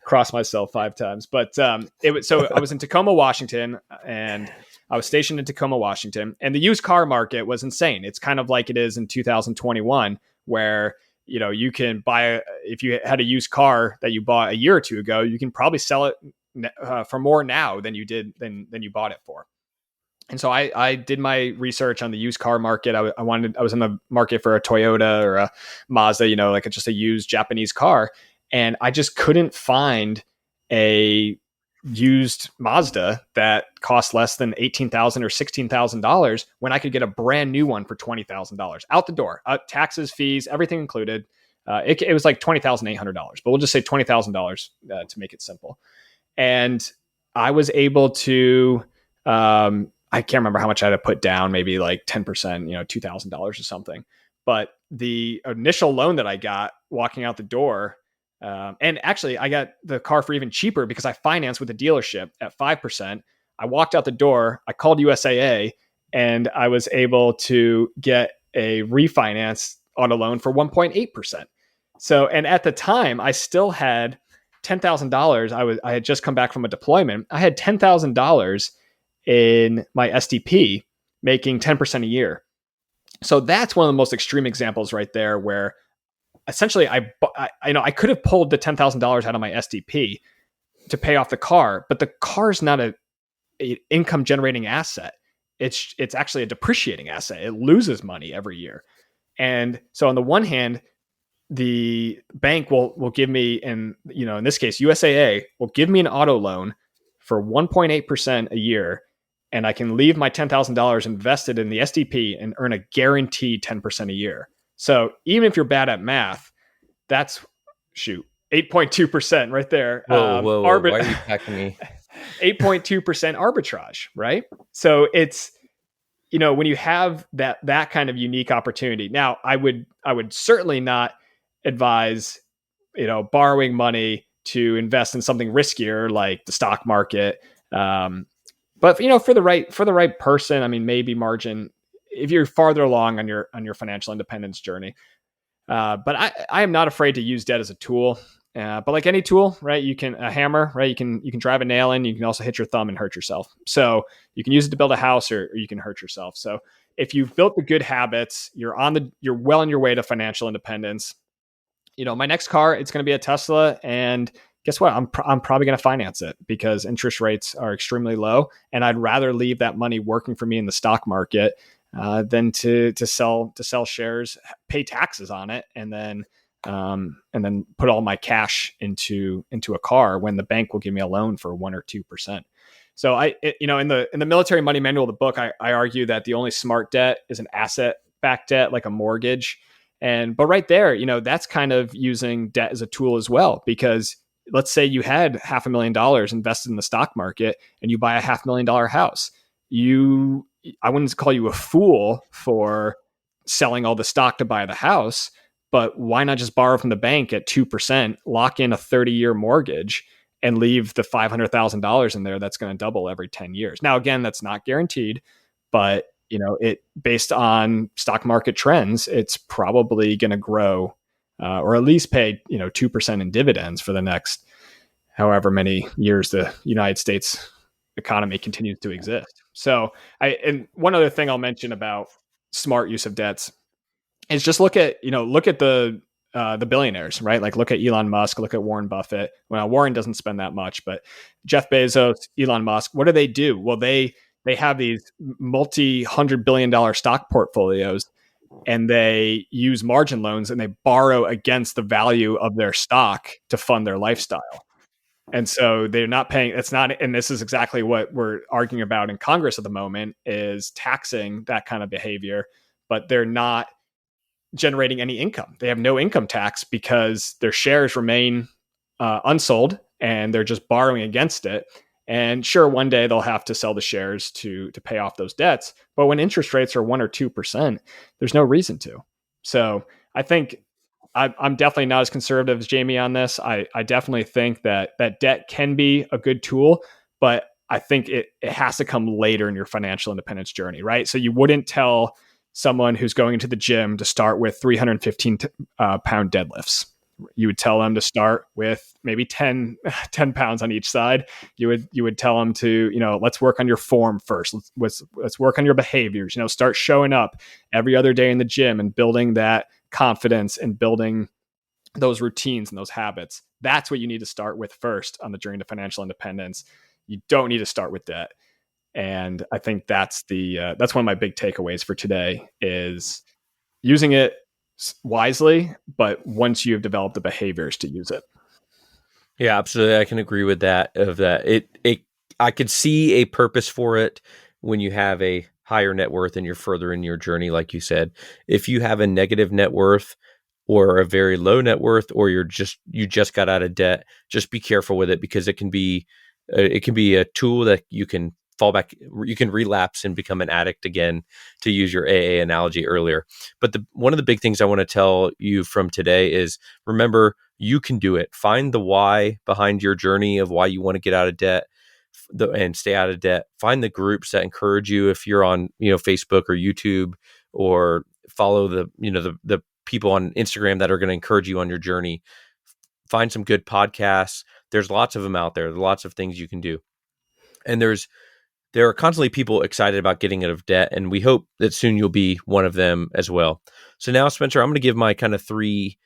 Cross myself 5 times, but it was so I was in Tacoma, Washington, and I was stationed in Tacoma, Washington, and the used car market was insane. It's kind of like it is in 2021, where you can buy if you had a used car that you bought a year or two ago, you can probably sell it for more now than you did than you bought it for. And so I did my research on the used car market. I was in the market for a Toyota or a Mazda, like just a used Japanese car. And I just couldn't find a used Mazda that cost less than $18,000 or $16,000 when I could get a brand new one for $20,000 out the door, taxes, fees, everything included. It was like $20,800, but we'll just say $20,000 to make it simple. And I was able to, I can't remember how much I had to put down, maybe like 10%, $2,000 or something. But the initial loan that I got walking out the door, and actually I got the car for even cheaper because I financed with the dealership at 5%. I walked out the door, I called USAA, and I was able to get a refinance auto loan for 1.8%. So, and at the time I still had $10,000. I had just come back from a deployment. I had $10,000 in my SDP, making 10% a year. So that's one of the most extreme examples right there, where essentially I could have pulled the $10,000 out of my SDP to pay off the car, but the car's not a income generating asset. It's actually a depreciating asset. It loses money every year. And so on the one hand, the bank will give me, in this case, USAA will give me an auto loan for 1.8% a year, and I can leave my $10,000 invested in the SDP and earn a guaranteed 10% a year. So even if you're bad at math, that's 8.2% right there. Whoa. Why are you attacking me? 8.2% arbitrage, right? So it's, when you have that kind of unique opportunity. Now, I would certainly not advise, borrowing money to invest in something riskier like the stock market. But for the right person, I mean, maybe margin if you're farther along on your financial independence journey. But I am not afraid to use debt as a tool. But like any tool, right? A hammer, right? You can drive a nail in. You can also hit your thumb and hurt yourself. So you can use it to build a house, or you can hurt yourself. So if you've built the good habits, you're well on your way to financial independence. My next car, it's going to be a Tesla, and guess what? I'm probably going to finance it because interest rates are extremely low, and I'd rather leave that money working for me in the stock market than to sell shares, pay taxes on it, and then put all my cash into a car when the bank will give me a loan for 1 or 2%. So in the military money manual, the book, I argue that the only smart debt is an asset-backed debt, like a mortgage. But right there, that's kind of using debt as a tool as well, because let's say you had $500,000 invested in the stock market and you buy a $500,000 house. I wouldn't call you a fool for selling all the stock to buy the house, but why not just borrow from the bank at 2%, lock in a 30-year mortgage, and leave the $500,000 in there that's going to double every 10 years. Now, again, that's not guaranteed, but it based on stock market trends, it's probably going to grow or at least pay 2% in dividends for the next however many years the United States economy continues to exist. So and one other thing I'll mention about smart use of debts is just look at the billionaires, right? Like look at Elon Musk, look at Warren Buffett. Well, Warren doesn't spend that much, but Jeff Bezos, Elon Musk, what do? Well, they have these multi-$100 billion stock portfolios, and they use margin loans and they borrow against the value of their stock to fund their lifestyle. And so they're not paying. It's not, and this is exactly what we're arguing about in Congress at the moment, is taxing that kind of behavior, but they're not generating any income. They have no income tax because their shares remain unsold and they're just borrowing against it. And sure, one day they'll have to sell the shares to pay off those debts. But when interest rates are 1 or 2%, there's no reason to. So I think I'm definitely not as conservative as Jamie on this. I definitely think that debt can be a good tool, but I think it has to come later in your financial independence journey, right? So you wouldn't tell someone who's going into the gym to start with 315 pound deadlifts. You would tell them to start with maybe 10 pounds on each side. You would tell them to, let's work on your form first. Let's work on your behaviors. Start showing up every other day in the gym and building that confidence and building those routines and those habits. That's what you need to start with first on the journey to financial independence. You don't need to start with debt. And I think that's one of my big takeaways for today is using it wisely, but once you've developed the behaviors to use it. Yeah, absolutely. I can agree with that. I could see a purpose for it when you have a higher net worth and you're further in your journey, like you said. If you have a negative net worth or a very low net worth, or you just got out of debt, just be careful with it, because it can be a tool that you can fall back, you can relapse and become an addict again, to use your AA analogy earlier. But one of the big things I want to tell you from today is, remember, you can do it. Find the why behind your journey of why you want to get out of debt and stay out of debt. Find the groups that encourage you. If you're on, Facebook or YouTube, or follow the people on Instagram that are going to encourage you on your journey. Find some good podcasts. There's lots of them out there. There's lots of things you can do. And there are constantly people excited about getting out of debt, and we hope that soon you'll be one of them as well. So now, Spencer, I'm going to give my kind of three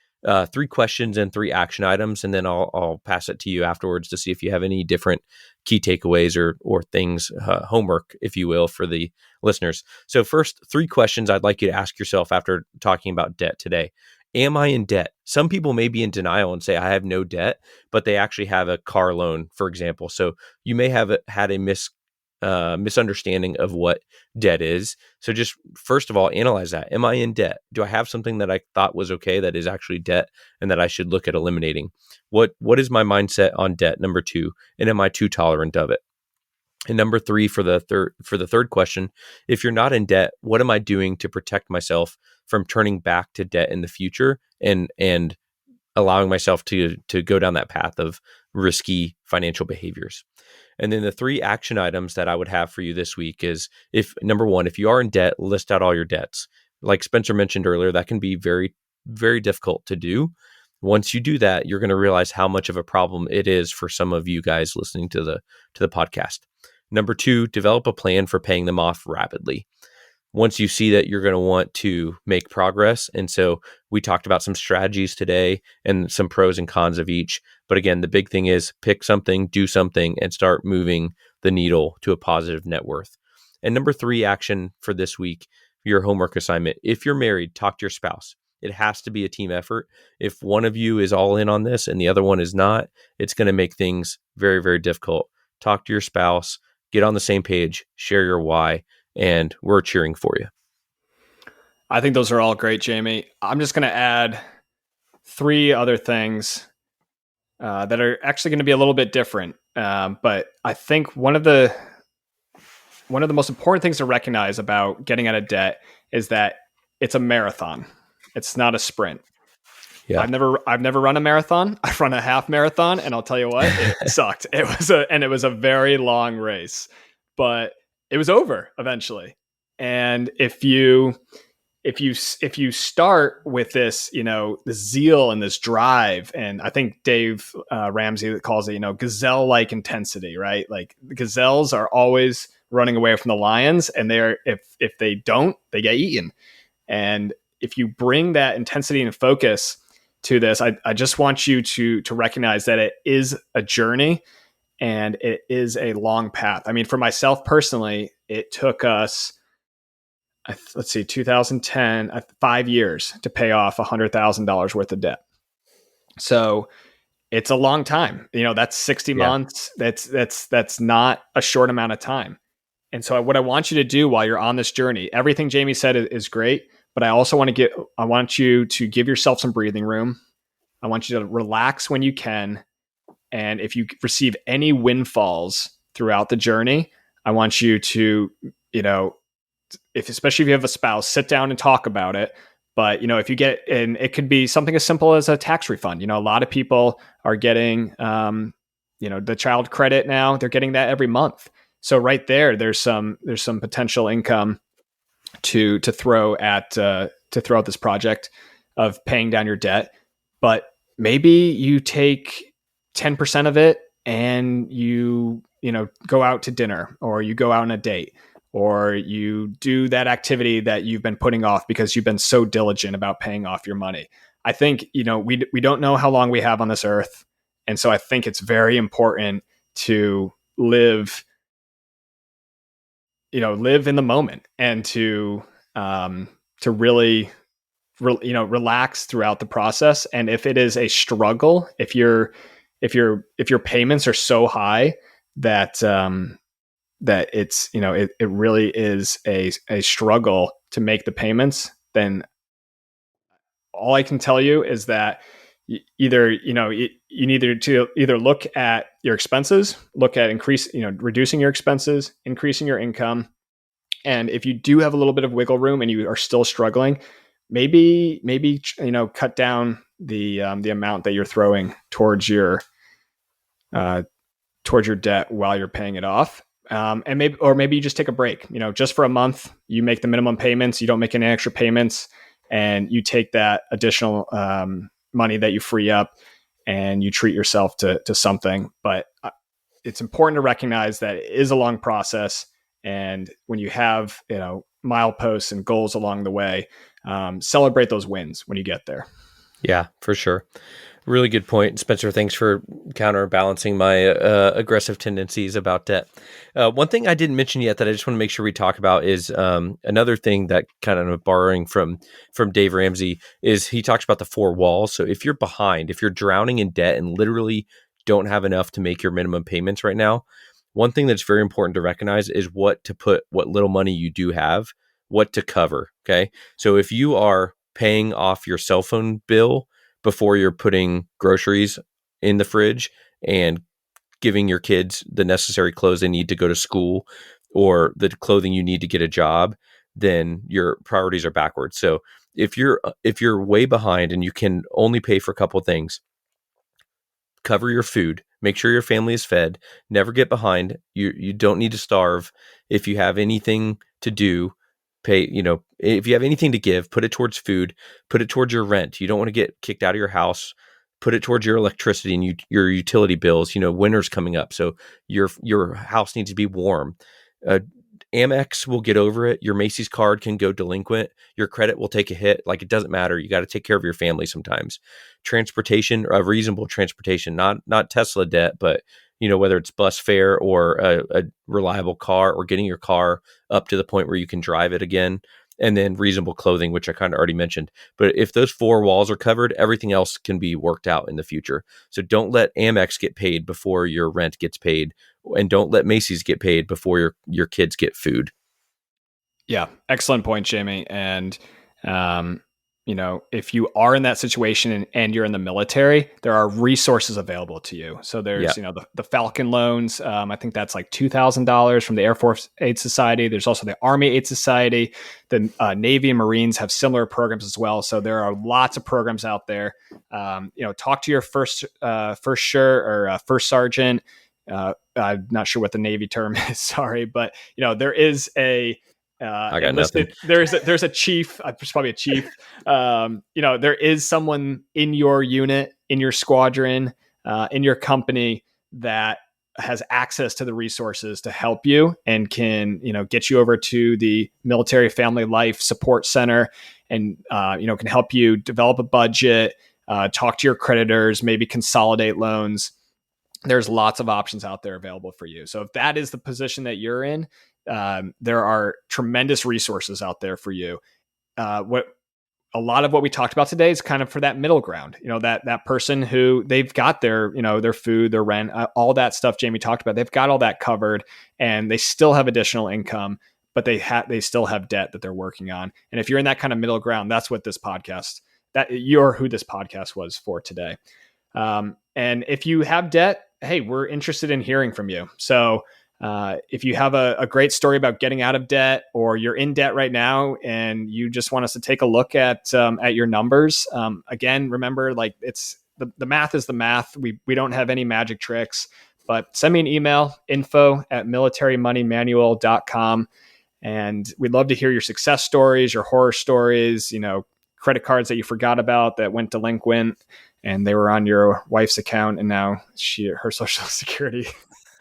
questions and 3 action items, and then I'll pass it to you afterwards to see if you have any different key takeaways or things, homework, if you will, for the listeners. So first, 3 questions I'd like you to ask yourself after talking about debt today. Am I in debt? Some people may be in denial and say, I have no debt, but they actually have a car loan, for example. So you may have had a misunderstanding of what debt is. So just first of all, analyze that. Am I in debt? Do I have something that I thought was okay that is actually debt and that I should look at eliminating? What is my mindset on debt? Number 2, and am I too tolerant of it? And number 3, for the third question, if you're not in debt, what am I doing to protect myself from turning back to debt in the future and allowing myself to go down that path of risky financial behaviors? And then the 3 action items that I would have for you this week is, number 1, if you are in debt, list out all your debts. Like Spencer mentioned earlier, that can be very, very difficult to do. Once you do that, you're going to realize how much of a problem it is for some of you guys listening to the podcast. Number 2, develop a plan for paying them off rapidly. Once you see that, you're going to want to make progress. And so we talked about some strategies today and some pros and cons of each. But again, the big thing is pick something, do something, and start moving the needle to a positive net worth. And number 3 action for this week, your homework assignment. If you're married, talk to your spouse. It has to be a team effort. If one of you is all in on this and the other one is not, it's going to make things very, very difficult. Talk to your spouse, get on the same page, share your why, and we're cheering for you. I think those are all great, Jamie. I'm just going to add 3 other things that are actually going to be a little bit different. But I think one of the most important things to recognize about getting out of debt is that it's a marathon. It's not a sprint. Yeah. I've never run a marathon. I've run a half marathon, and I'll tell you what, it sucked. It was a very long race, but it was over eventually. And if you start with this, the zeal and this drive, and I think Dave Ramsey calls it, gazelle-like intensity, right? Like the gazelles are always running away from the lions, and if they don't, they get eaten. And if you bring that intensity and focus to this, I just want you to recognize that it is a journey and it is a long path. I mean, for myself personally, it took us, 2010, 5 years to pay off $100,000 worth of debt. So it's a long time. That's 60 months. That's not a short amount of time. And so what I want you to do while you're on this journey, everything Jamie said is great, but I also want you to give yourself some breathing room. I want you to relax when you can And if you receive any windfalls throughout the journey, I want you to, especially if you have a spouse, sit down and talk about it. But, if you get, and it could be something as simple as a tax refund. A lot of people are getting, the child credit now. They're getting that every month. So right there, there's some potential income to throw at this project of paying down your debt. But maybe you take 10% of it and you go out to dinner, or you go out on a date, or you do that activity that you've been putting off because you've been so diligent about paying off your money. I think, we don't know how long we have on this earth. And so I think it's very important to live in the moment, and to really relax throughout the process. And if it is a struggle, if your payments are so high that that it's it really is a struggle to make the payments, then all I can tell you is that you need to either look at your expenses, look at reducing your expenses, increasing your income. And if you do have a little bit of wiggle room and you are still struggling, maybe cut down the amount that you're throwing towards your debt while you're paying it off. And maybe you just take a break, just for a month. You make the minimum payments, you don't make any extra payments, and you take that additional money that you free up and you treat yourself to something. But it's important to recognize that it is a long process. And when you have, mileposts and goals along the way, celebrate those wins when you get there. Yeah, for sure. Really good point, Spencer. Thanks for counterbalancing my aggressive tendencies about debt. One thing I didn't mention yet that I just want to make sure we talk about is another thing that, kind of borrowing from Dave Ramsey, is he talks about the 4 walls. So if you're behind, if you're drowning in debt and literally don't have enough to make your minimum payments right now, one thing that's very important to recognize is what little money you do have, what to cover. Okay. So if you are paying off your cell phone bill before you're putting groceries in the fridge and giving your kids the necessary clothes they need to go to school, or the clothing you need to get a job, then your priorities are backwards. So if you're way behind and you can only pay for a couple of things, cover your food, make sure your family is fed, never get behind. You don't need to starve. If you have anything to do, pay, if you have anything to give, put it towards food, put it towards your rent. You don't want to get kicked out of your house. Put it towards your electricity and your utility bills. Winter's coming up, so your house needs to be warm. Amex will get over it. Your Macy's card can go delinquent. Your credit will take a hit. Like, it doesn't matter. You got to take care of your family sometimes. Transportation, a reasonable transportation, not Tesla debt, but whether it's bus fare or a reliable car, or getting your car up to the point where you can drive it again. And then reasonable clothing, which I kind of already mentioned. But if those 4 walls are covered, everything else can be worked out in the future. So don't let Amex get paid before your rent gets paid, and don't let Macy's get paid before your kids get food. Yeah, excellent point, Jamie. And if you are in that situation and you're in the military, there are resources available to you. So there's, the Falcon loans. I think that's like $2,000 from the Air Force Aid Society. There's also the Army Aid Society. The Navy and Marines have similar programs as well. So there are lots of programs out there. Talk to your first sergeant. I'm not sure what the Navy term is. Sorry, but there is a I got nothing. There's a chief. There's probably a chief. There is someone in your unit, in your squadron, in your company that has access to the resources to help you and can get you over to the Military Family Life Support Center, and can help you develop a budget, talk to your creditors, maybe consolidate loans. There's lots of options out there available for you. So if that is the position that you're in, there are tremendous resources out there for you. What a lot of what we talked about today is kind of for that middle ground, that person who they've got their food, their rent, all that stuff Jamie talked about. They've got all that covered and they still have additional income, but they still have debt that they're working on. And if you're in that kind of middle ground, that's what you're who this podcast was for today. And if you have debt, hey, we're interested in hearing from you. So if you have a great story about getting out of debt, or you're in debt right now and you just want us to take a look at your numbers, again, remember, like, it's the math is the math. We don't have any magic tricks, but send me an email, info@militarymoneymanual.com. And we'd love to hear your success stories, your horror stories, credit cards that you forgot about that went delinquent and they were on your wife's account, and now her Social Security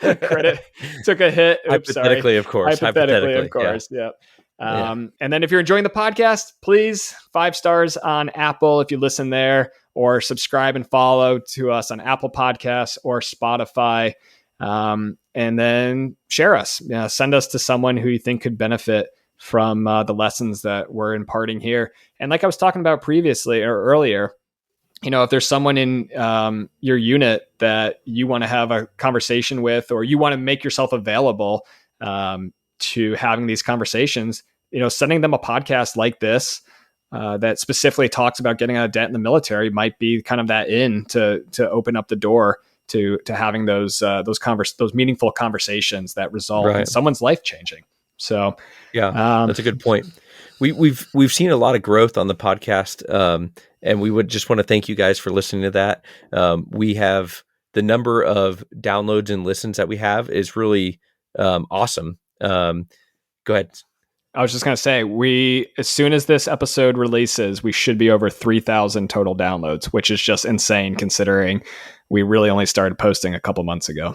credit took a hit. Hypothetically, of course. Hypothetically, of course. Yeah. And then if you're enjoying the podcast, please 5 stars on Apple if you listen there, or subscribe and follow to us on Apple Podcasts or Spotify. And then share us. Send us to someone who you think could benefit from the lessons that we're imparting here. And like I was talking about previously or earlier, if there's someone in your unit that you want to have a conversation with, or you want to make yourself available to having these conversations, sending them a podcast like this that specifically talks about getting out of debt in the military might be kind of that in to open up the door to having those meaningful conversations that result in someone's life changing. So that's a good point. We've seen a lot of growth on the podcast, and we would just want to thank you guys for listening to that. We have the number of downloads and listens that we have is really awesome. Go ahead. I was just going to say, as soon as this episode releases, we should be over 3,000 total downloads, which is just insane considering we really only started posting a couple months ago.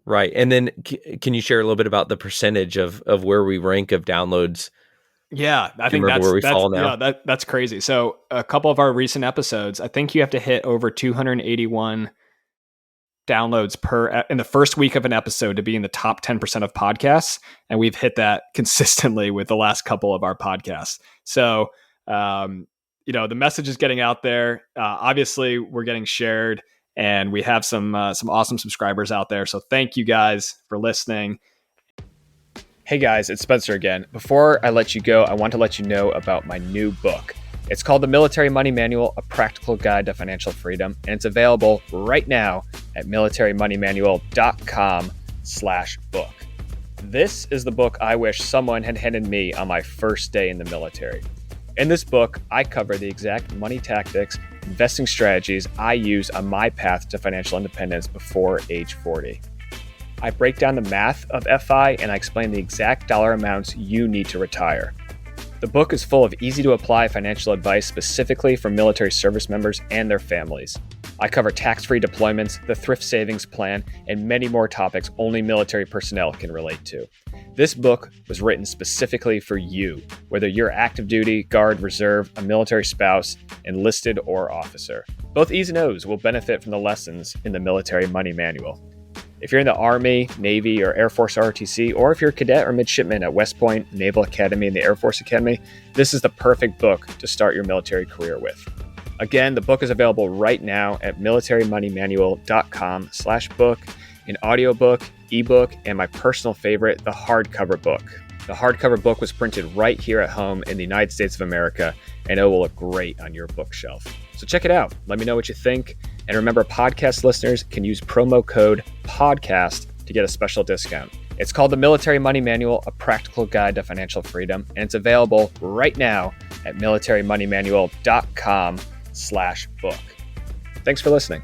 Right. And then can you share a little bit about the percentage of where we rank of downloads? Yeah, I think that's where we fall now. Yeah, that's crazy. So a couple of our recent episodes, I think you have to hit over 281 downloads in the first week of an episode to be in the top 10% of podcasts. And we've hit that consistently with the last couple of our podcasts. So, the message is getting out there. Obviously we're getting shared, and we have some awesome subscribers out there. So thank you guys for listening. Hey guys, it's Spencer again. Before I let you go, I want to let you know about my new book. It's called The Military Money Manual, A Practical Guide to Financial Freedom, and it's available right now at militarymoneymanual.com/book. This is the book I wish someone had handed me on my first day in the military. In this book, I cover the exact money tactics, investing strategies I use on my path to financial independence before age 40. I break down the math of FI, and I explain the exact dollar amounts you need to retire. The book is full of easy-to-apply financial advice specifically for military service members and their families. I cover tax-free deployments, the thrift savings plan, and many more topics only military personnel can relate to. This book was written specifically for you, whether you're active duty, guard, reserve, a military spouse, enlisted, or officer. Both E's and O's will benefit from the lessons in the Military Money Manual. If you're in the Army, Navy, or Air Force ROTC, or if you're a cadet or midshipman at West Point, Naval Academy, and the Air Force Academy, this is the perfect book to start your military career with. Again, the book is available right now at militarymoneymanual.com/book, an audiobook, ebook, and my personal favorite, the hardcover book. The hardcover book was printed right here at home in the United States of America, and it will look great on your bookshelf. So check it out. Let me know what you think. And remember, podcast listeners can use promo code PODCAST to get a special discount. It's called The Military Money Manual, A Practical Guide to Financial Freedom, and it's available right now at militarymoneymanual.com/book. Thanks for listening.